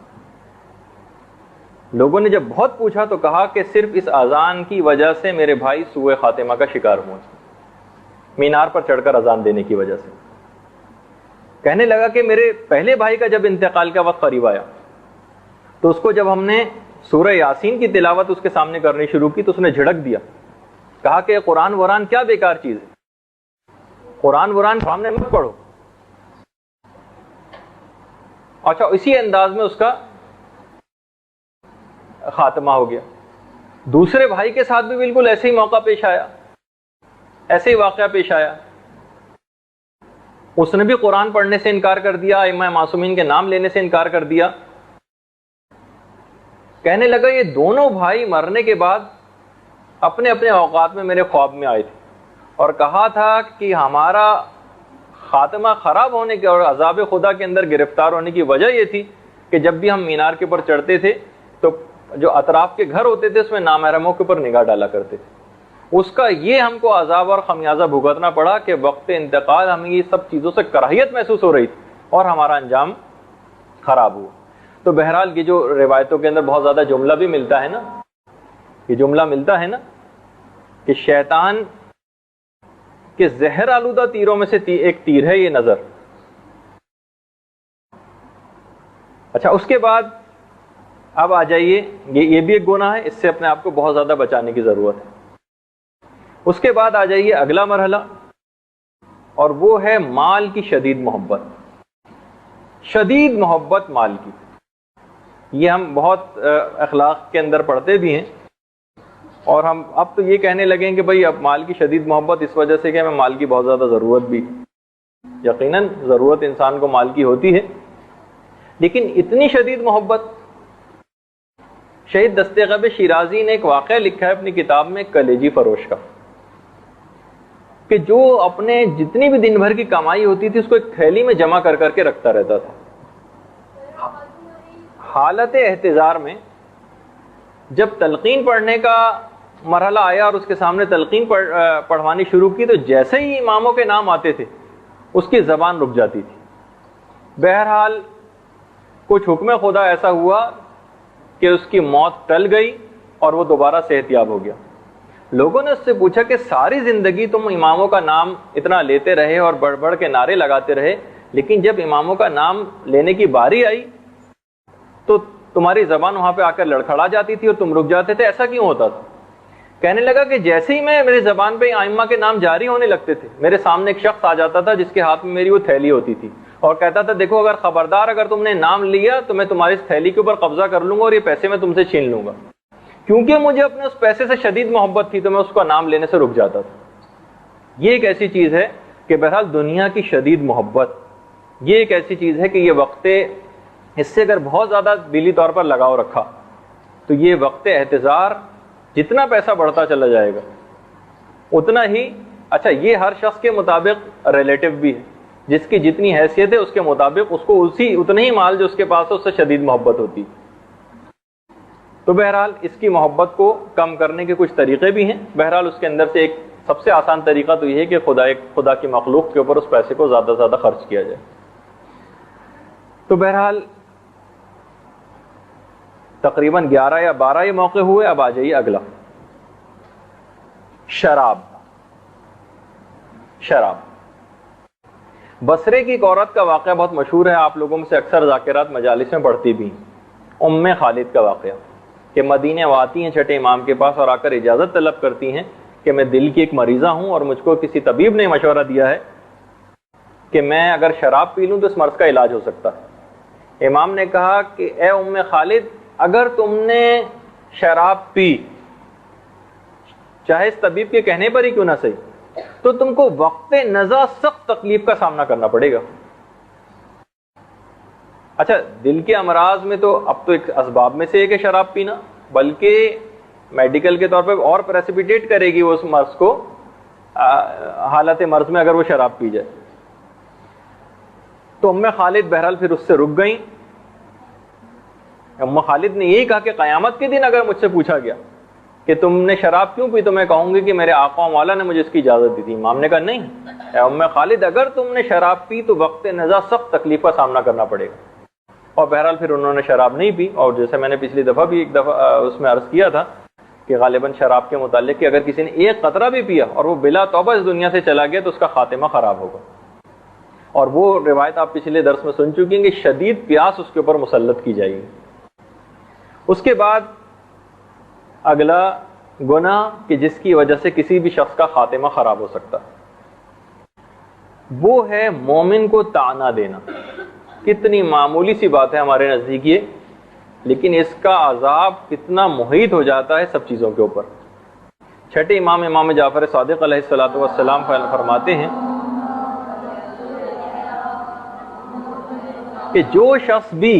لوگوں نے جب بہت پوچھا تو کہا کہ صرف اس اذان کی وجہ سے میرے بھائی سوء خاتمہ کا شکار ہوئے، مینار پر چڑھ کر اذان دینے کی وجہ سے۔ کہنے لگا کہ میرے پہلے بھائی کا جب انتقال کا وقت قریب آیا تو اس کو جب ہم نے سورہ یاسین کی تلاوت اس کے سامنے کرنی شروع کی تو اس نے جھڑک دیا، کہا کہ قرآن وران کیا بیکار چیز ہے، قرآن وران سامنے مت پڑھو۔ اچھا، اسی انداز میں اس کا خاتمہ ہو گیا۔ دوسرے بھائی کے ساتھ بھی بالکل ایسے ہی موقع پیش آیا، ایسے ہی واقعہ پیش آیا، اس نے بھی قرآن پڑھنے سے انکار کر دیا، ائمہ معصومین کے نام لینے سے انکار کر دیا۔ کہنے لگا یہ دونوں بھائی مرنے کے بعد اپنے اپنے اوقات میں میرے خواب میں آئے تھے اور کہا تھا کہ ہمارا خاتمہ خراب ہونے کے اور عذاب خدا کے اندر گرفتار ہونے کی وجہ یہ تھی کہ جب بھی ہم مینار کے اوپر چڑھتے تھے تو جو اطراف کے گھر ہوتے تھے اس میں نامحرموں کے اوپر نگاہ ڈالا کرتے تھے۔ اس کا یہ ہم کو عذاب اور خمیازہ بھگتنا پڑا کہ وقت انتقال ہمیں یہ سب چیزوں سے کراہیت محسوس ہو رہی تھی اور ہمارا انجام خراب ہوا۔ تو بہرحال یہ جو روایتوں کے اندر بہت زیادہ جملہ بھی ملتا ہے نا، یہ جملہ ملتا ہے نا کہ شیطان کے زہر آلودہ تیروں میں سے ایک تیر ہے یہ نظر۔ اچھا، اس کے بعد اب آ جائیے، یہ بھی ایک گناہ ہے، اس سے اپنے آپ کو بہت زیادہ بچانے کی ضرورت ہے۔ اس کے بعد آ جائیے اگلا مرحلہ، اور وہ ہے مال کی شدید محبت، شدید محبت مال کی۔ یہ ہم بہت اخلاق کے اندر پڑھتے بھی ہیں، اور ہم اب تو یہ کہنے لگے ہیں کہ بھئی اب مال کی شدید محبت اس وجہ سے کہ ہمیں مال کی بہت زیادہ ضرورت بھی، یقیناً ضرورت انسان کو مال کی ہوتی ہے، لیکن اتنی شدید محبت. شہید دستغیب شیرازی نے ایک واقعہ لکھا ہے اپنی کتاب میں کلیجی فروش کا، کہ جو اپنے جتنی بھی دن بھر کی کمائی ہوتی تھی اس کو ایک تھیلی میں جمع کر کر کے رکھتا رہتا تھا. حالت احتضار میں جب تلقین پڑھنے کا مرحلہ آیا اور اس کے سامنے تلقین پڑھوانی شروع کی، تو جیسے ہی اماموں کے نام آتے تھے اس کی زبان رک جاتی تھی. بہرحال کچھ حکم خدا ایسا ہوا کہ اس کی موت ٹل گئی اور وہ دوبارہ صحت یاب ہو گیا. لوگوں نے اس سے پوچھا کہ ساری زندگی تم اماموں کا نام اتنا لیتے رہے اور بڑھ بڑھ کے نعرے لگاتے رہے، لیکن جب اماموں کا نام لینے کی باری آئی تو تمہاری زبان وہاں پہ آ کر لڑکھڑا جاتی تھی اور تم رک جاتے تھے، ایسا کیوں ہوتا تھا؟ کہنے لگا کہ جیسے ہی میری زبان پہ ائمہ کے نام جاری ہونے لگتے تھے، میرے سامنے ایک شخص آ جاتا تھا جس کے ہاتھ میں میری وہ تھیلی ہوتی تھی اور کہتا تھا دیکھو اگر خبردار اگر تم نے نام لیا تو میں تمہاری اس تھیلی کے اوپر قبضہ کر لوں گا اور یہ پیسے میں تم سے چھین لوں گا. کیونکہ مجھے اپنے اس پیسے سے شدید محبت تھی تو میں اس کا نام لینے سے رک جاتا تھا. یہ ایک ایسی چیز ہے کہ بہرحال دنیا کی شدید محبت یہ ایک ایسی چیز ہے کہ یہ وقت اس سے اگر بہت زیادہ دلی طور پر لگاؤ رکھا تو یہ وقت احتضار جتنا پیسہ بڑھتا چلا جائے گا اتنا ہی اچھا. یہ ہر شخص کے مطابق ریلیٹو بھی ہے، جس کی جتنی حیثیت ہے اس کے مطابق اس کو اتنا ہی مال جو اس کے پاس ہے اس سے شدید محبت ہوتی. تو بہرحال اس کی محبت کو کم کرنے کے کچھ طریقے بھی ہیں. بہرحال اس کے اندر سے ایک سب سے آسان طریقہ تو یہ ہے کہ خدا کی مخلوق کے اوپر اس پیسے کو زیادہ سے زیادہ خرچ کیا جائے. تو بہرحال تقریباً 11 یا 12 یہ موقع ہوئے. اب آ جائیے اگلا، شراب. بصرے کی ایک عورت کا واقعہ بہت مشہور ہے، آپ لوگوں میں سے اکثر ذاکرات مجالس میں پڑھتی بھی ہیں. ام خالد کا واقعہ کہ مدینے وہ آتی ہیں چھٹے امام کے پاس اور آ کر اجازت طلب کرتی ہیں کہ میں دل کی ایک مریضہ ہوں اور مجھ کو کسی طبیب نے مشورہ دیا ہے کہ میں اگر شراب پی لوں تو اس مرض کا علاج ہو سکتا ہے. امام نے کہا کہ اے ام خالد اگر تم نے شراب پی چاہے اس طبیب کے کہنے پر ہی کیوں نہ صحیح تو تم کو وقت نزا سخت تکلیف کا سامنا کرنا پڑے گا. اچھا دل کے امراض میں تو اب تو ایک اسباب میں سے ایک ہے شراب پینا، بلکہ میڈیکل کے طور پہ اور پریسیپیٹیٹ کرے گی وہ اس مرض کو حالت مرض میں اگر وہ شراب پی جائے. تو ام خالد بہرحال پھر اس سے رک گئیں. ام خالد نے یہی کہا کہ قیامت کے دن اگر مجھ سے پوچھا گیا کہ تم نے شراب کیوں پی تو میں کہوں گی کہ میرے آقا و مولا نے مجھے اس کی اجازت دی تھی. امام نے کہا نہیں اے ام خالد اگر تم نے شراب پی تو وقت نزا سخت تکلیف کا سامنا کرنا پڑے گا. اور بہرحال پھر انہوں نے شراب نہیں پی. اور جیسے میں نے پچھلی دفعہ بھی ایک دفعہ اس میں عرض کیا تھا کہ غالباً شراب کے متعلق کہ اگر کسی نے ایک قطرہ بھی پیا اور وہ بلا توبہ اس دنیا سے چلا گیا تو اس کا خاتمہ خراب ہوگا. اور وہ روایت آپ پچھلے درس میں سن چکی ہیں کہ شدید پیاس اس کے اوپر مسلط کی جائے گی. اس کے بعد اگلا گناہ کہ جس کی وجہ سے کسی بھی شخص کا خاتمہ خراب ہو سکتا وہ ہے مومن کو طعنہ دینا. کتنی معمولی سی بات ہے ہمارے نزدیک یہ، لیکن اس کا عذاب کتنا محیط ہو جاتا ہے سب چیزوں کے اوپر. چھٹے امام جعفر صادق علیہ الصلوۃ والسلام فرماتے ہیں کہ جو شخص بھی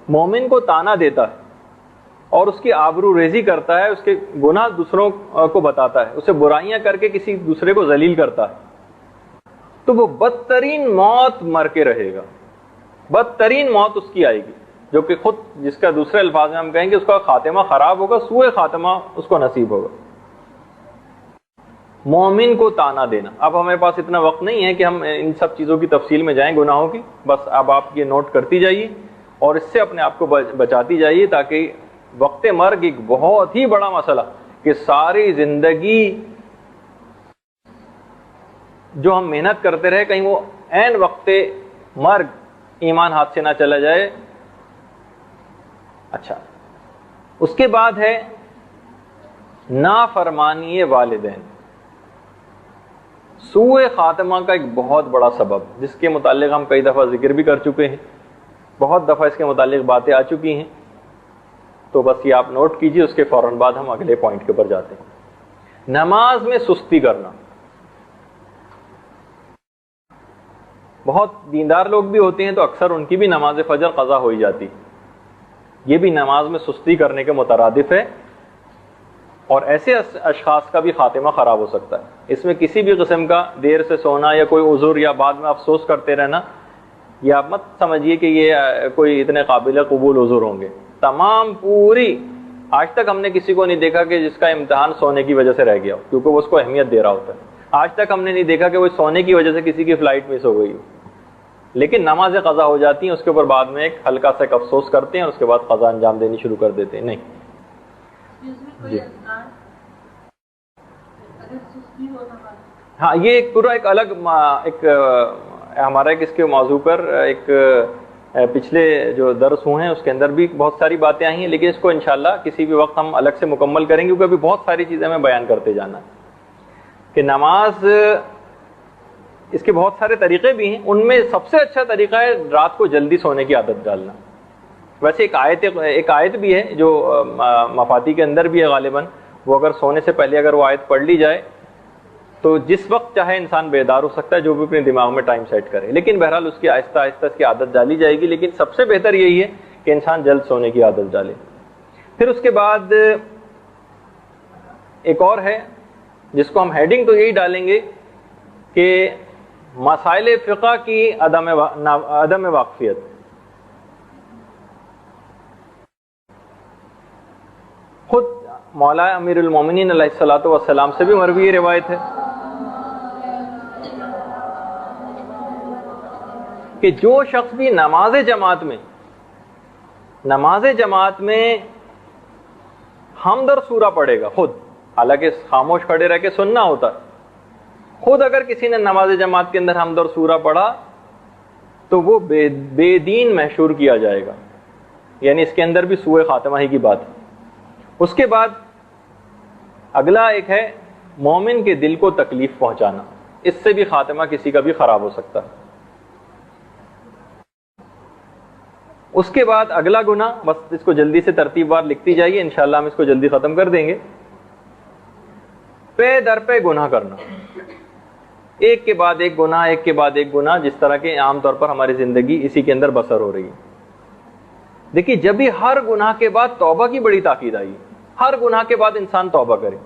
مومن کو طعنہ دیتا ہے اور اس کی آبرو ریزی کرتا ہے، اس کے گناہ دوسروں کو بتاتا ہے، اسے برائیاں کر کے کسی دوسرے کو ذلیل کرتا ہے، تو وہ بدترین موت مر کے رہے گا. بدترین موت اس کی آئے گی جو کہ خود جس کا دوسرے الفاظ میں ہم کہیں گے اس کا خاتمہ خراب ہوگا، سوء خاتمہ اس کو نصیب ہوگا. مومن کو طعنہ دینا. اب ہمارے پاس اتنا وقت نہیں ہے کہ ہم ان سب چیزوں کی تفصیل میں جائیں گناہوں کی، بس اب آپ یہ نوٹ کرتی جائیے اور اس سے اپنے آپ کو بچاتی جائیے تاکہ وقت مرگ ایک بہت ہی بڑا مسئلہ کہ ساری زندگی جو ہم محنت کرتے رہے کہیں وہ عین وقت مرگ ایمان ہاتھ سے نہ چلا جائے. اچھا اس کے بعد ہے نافرمانی والدین. سوء خاتمہ کا ایک بہت بڑا سبب جس کے متعلق ہم کئی دفعہ ذکر بھی کر چکے ہیں، بہت دفعہ اس کے متعلق باتیں آ چکی ہیں، تو بس یہ آپ نوٹ کیجئے. اس کے فوراً بعد ہم اگلے پوائنٹ کے اوپر جاتے ہیں. نماز میں سستی کرنا. بہت دیندار لوگ بھی ہوتے ہیں تو اکثر ان کی بھی نماز فجر قضا ہو ہی جاتی، یہ بھی نماز میں سستی کرنے کے مترادف ہے، اور ایسے اشخاص کا بھی خاتمہ خراب ہو سکتا ہے۔ اس میں کسی بھی قسم کا دیر سے سونا یا کوئی عذر یا بعد میں افسوس کرتے رہنا، یہ آپ مت سمجھیے کہ یہ کوئی اتنے قابل قبول عذر ہوں گے۔ تمام پوری آج تک ہم نے کسی کو نہیں دیکھا کہ جس کا امتحان سونے کی وجہ سے رہ گیا ہو، کیونکہ وہ اس کو اہمیت دے رہا ہوتا ہے۔ آج تک ہم نے نہیں دیکھا کہ وہ سونے کی وجہ سے کسی کی فلائٹ مس ہو گئی ہو، لیکن نمازیں قضا ہو جاتی ہیں، اس کے اوپر بعد میں ایک ہلکا سا افسوس کرتے ہیں اور اس کے بعد قضا انجام دینی شروع کر دیتے ہیں۔ نہیں جی ہاں، یہ ایک پورا ایک الگ ایک ہمارا ایک اس کے موضوع پر ایک پچھلے جو درس ہوئے ہیں اس کے اندر بھی بہت ساری باتیں آئی ہیں، لیکن اس کو انشاءاللہ کسی بھی وقت ہم الگ سے مکمل کریں گے، کیونکہ ابھی بہت ساری چیزیں ہمیں بیان کرتے جانا ہے کہ نماز اس کے بہت سارے طریقے بھی ہیں، ان میں سب سے اچھا طریقہ ہے رات کو جلدی سونے کی عادت ڈالنا۔ ویسے ایک آیت بھی ہے جو مفاتی کے اندر بھی ہے غالباً، وہ اگر سونے سے پہلے اگر وہ آیت پڑھ لی جائے تو جس وقت چاہے انسان بیدار ہو سکتا ہے، جو بھی اپنے دماغ میں ٹائم سیٹ کرے، لیکن بہرحال اس کی آہستہ آہستہ اس کی عادت ڈالی جائے گی، لیکن سب سے بہتر یہی ہے کہ انسان جلد سونے کی عادت ڈالے۔ پھر اس کے بعد ایک اور ہے جس کو ہم ہیڈنگ تو یہی ڈالیں گے کہ مسائل فقہ کی عدم واقفیت۔ خود مولا امیر المومنین علیہ الصلوۃ والسلام سے بھی مروی یہ روایت ہے کہ جو شخص بھی نماز جماعت میں حمد اور سورہ پڑھے گا، خود حالانکہ خاموش کھڑے رہ کے سننا ہوتا ہے، خود اگر کسی نے نماز جماعت کے اندر حمد اور سورہ پڑھا تو وہ بے دین محشور کیا جائے گا، یعنی اس کے اندر بھی سوء خاتمہ ہی کی بات ہے۔ اس کے بعد اگلا ایک ہے مومن کے دل کو تکلیف پہنچانا، اس سے بھی خاتمہ کسی کا بھی خراب ہو سکتا ہے۔ اس کے بعد اگلا گناہ، بس اس کو جلدی سے ترتیب وار لکھتی جائیے، انشاءاللہ ہم اس کو جلدی ختم کر دیں گے۔ پے در پہ گناہ کرنا، ایک کے بعد ایک گناہ، ایک کے بعد ایک گناہ، جس طرح کے عام طور پر ہماری زندگی اسی کے اندر بسر ہو رہی ہے۔ دیکھیے جب بھی ہر گناہ کے بعد توبہ کی بڑی تاکید آئی، ہر گناہ کے بعد انسان توبہ کرے،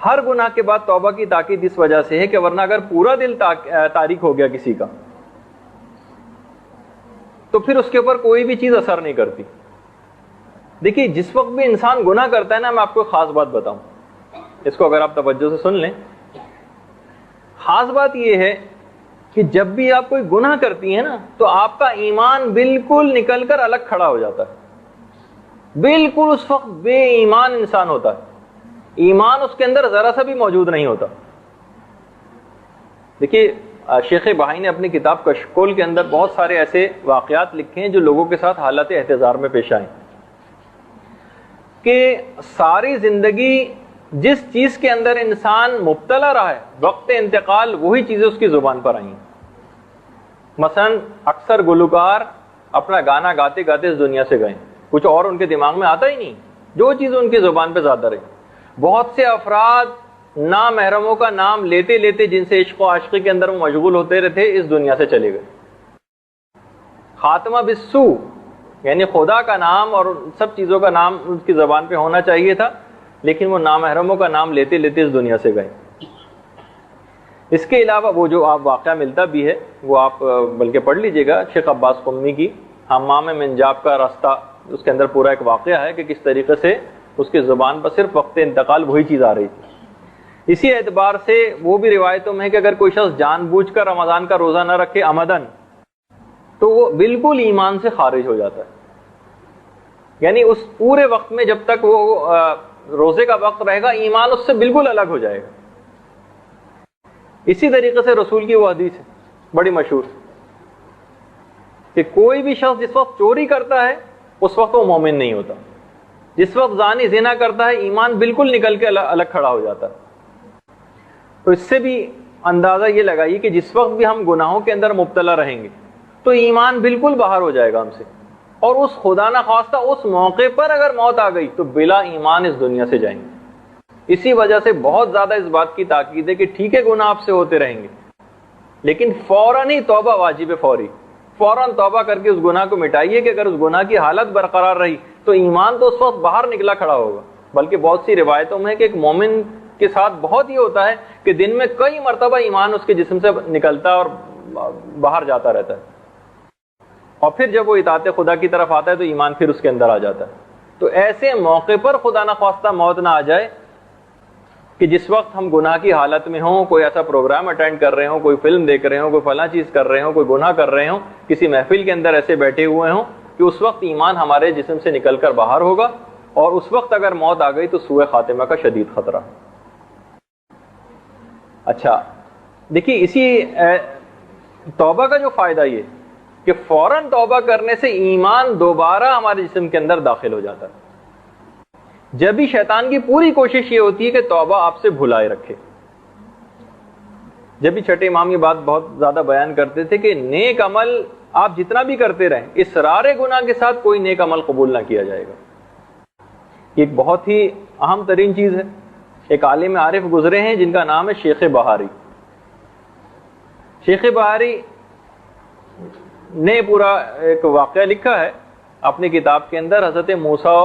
ہر گناہ کے بعد توبہ کی تاکید اس وجہ سے ہے کہ ورنہ اگر پورا دل تاریک ہو گیا کسی کا تو پھر اس کے اوپر کوئی بھی چیز اثر نہیں کرتی۔ دیکھیے جس وقت بھی انسان گناہ کرتا ہے نا، میں آپ کو خاص بات بتاؤں، اس کو اگر آپ توجہ سے سن لیں، خاص بات یہ ہے کہ جب بھی آپ کوئی گناہ کرتی ہیں نا تو آپ کا ایمان بالکل نکل کر الگ کھڑا ہو جاتا ہے، بالکل اس وقت بے ایمان انسان ہوتا ہے، ایمان اس کے اندر ذرا سا بھی موجود نہیں ہوتا۔ دیکھیے شیخ بہائی نے اپنی کتاب کشکول کے اندر بہت سارے ایسے واقعات لکھے ہیں جو لوگوں کے ساتھ حالت احتضار میں پیش آئے کہ ساری زندگی جس چیز کے اندر انسان مبتلا رہا ہے، وقت انتقال وہی چیزیں اس کی زبان پر آئیں۔ مثلا اکثر گلوکار اپنا گانا گاتے گاتے اس دنیا سے گئے، کچھ اور ان کے دماغ میں آتا ہی نہیں، جو چیز ان کی زبان پہ زیادہ رہی۔ بہت سے افراد نامحرموں کا نام لیتے لیتے جن سے عشق و عاشقی کے اندر وہ مشغول ہوتے رہتے اس دنیا سے چلے گئے۔ خاتمہ بالسو، یعنی خدا کا نام اور سب چیزوں کا نام ان کی زبان پہ ہونا چاہیے تھا، لیکن وہ نامحرموں کا نام لیتے لیتے اس دنیا سے گئے۔ اس کے علاوہ وہ جو آپ واقعہ ملتا بھی ہے وہ آپ بلکہ پڑھ لیجئے گا، شیخ عباس قمی کی حمام منجاب کا راستہ، اس کے اندر پورا ایک واقعہ ہے کہ کس طریقے سے اس کی زبان پر صرف وقت انتقال وہی چیز آ رہی تھی۔ اسی اعتبار سے وہ بھی روایتوں میں ہے کہ اگر کوئی شخص جان بوجھ کر رمضان کا روزہ نہ رکھے عمدن تو وہ بالکل ایمان سے خارج ہو جاتا ہے، یعنی اس پورے وقت میں جب تک وہ روزے کا وقت رہے گا ایمان اس سے بالکل الگ ہو جائے گا۔ اسی طریقے سے رسول کی وہ حدیث ہے بڑی مشہور کہ کوئی بھی شخص جس وقت چوری کرتا ہے اس وقت وہ مومن نہیں ہوتا، جس وقت زانی زنا کرتا ہے ایمان بالکل نکل کے الگ کھڑا ہو جاتا ہے۔ تو اس سے بھی اندازہ یہ لگائیے کہ جس وقت بھی ہم گناہوں کے اندر مبتلا رہیں گے تو ایمان بالکل باہر ہو جائے گا ہم سے، اور اس خدا نہ خواستہ اس موقع پر اگر موت آ گئی تو بلا ایمان اس دنیا سے جائیں گے۔ اسی وجہ سے بہت زیادہ اس بات کی تاکید ہے کہ ٹھیک ہے گناہ آپ سے ہوتے رہیں گے، لیکن فوراً ہی توبہ واجب فوری، فوراً توبہ کر کے اس گناہ کو مٹائیے کہ اگر اس گناہ کی حالت برقرار رہی تو ایمان تو اس وقت باہر نکلا کھڑا ہوگا. بلکہ بہت سی روایتوں میں ہے کہ ایک مومن کے ساتھ بہت یہ ہوتا ہے کہ دن میں کئی مرتبہ ایمان اس کے جسم سے نکلتا ہے اور باہر جاتا رہتا ہے، اور پھر جب وہ اطاعت خدا کی طرف آتا ہے تو ایمان پھر اس کے اندر آ جاتا ہے. تو ایسے موقع پر خدا نخواستہ موت نہ آ جائے کہ جس وقت ہم گناہ کی حالت میں ہوں، کوئی ایسا پروگرام اٹینڈ کر رہے ہوں، کوئی فلم دیکھ رہے ہوں، کوئی فلاں چیز کر رہے ہوں، کوئی گناہ کر رہے ہوں، کسی محفل کے اندر ایسے بیٹھے ہوئے ہوں کہ اس وقت ایمان ہمارے جسم سے نکل کر باہر ہوگا، اور اس وقت اگر موت آ گئی تو سوء خاتمہ کا شدید خطرہ. اچھا دیکھیے، اسی توبہ کا جو فائدہ یہ کہ فوراً توبہ کرنے سے ایمان دوبارہ ہمارے جسم کے اندر داخل ہو جاتا ہے. جب بھی شیطان کی پوری کوشش یہ ہوتی ہے کہ توبہ آپ سے بھلائے رکھے. جب بھی چھٹے امام یہ بات بہت زیادہ بیان کرتے تھے کہ نیک عمل آپ جتنا بھی کرتے رہیں، اصرار گناہ کے ساتھ کوئی نیک عمل قبول نہ کیا جائے گا. یہ ایک بہت ہی اہم ترین چیز ہے. ایک عالم عارف گزرے ہیں جن کا نام ہے شیخ بہاری. شیخ بہاری نے پورا ایک واقعہ لکھا ہے اپنی کتاب کے اندر حضرت موسیٰ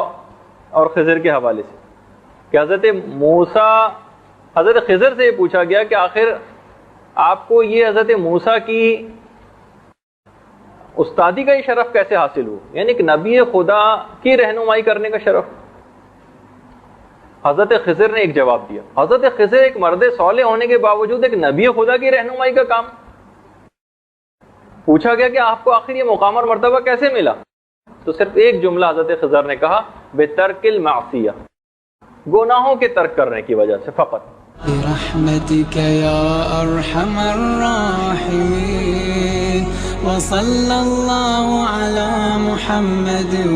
اور خضر کے حوالے سے، کہ حضرت خضر سے یہ پوچھا گیا کہ آخر آپ کو یہ حضرت موسیٰ کی استادی کا یہ شرف کیسے حاصل ہو، یعنی کہ نبی خدا کی رہنمائی کرنے کا شرف. حضرت خضر نے ایک جواب دیا. حضرت خضر ایک مرد صالح ہونے کے باوجود ایک نبی خدا کی رہنمائی کا کام. پوچھا گیا کہ آپ کو آخر یہ مقام اور مرتبہ کیسے ملا، تو صرف ایک جملہ حضرت خضر نے کہا، بترک المعصیہ، گناہوں کے ترک کرنے کی وجہ سے فقط. برحمتک یا ارحم الراحمین وصلی اللہ علی محمد و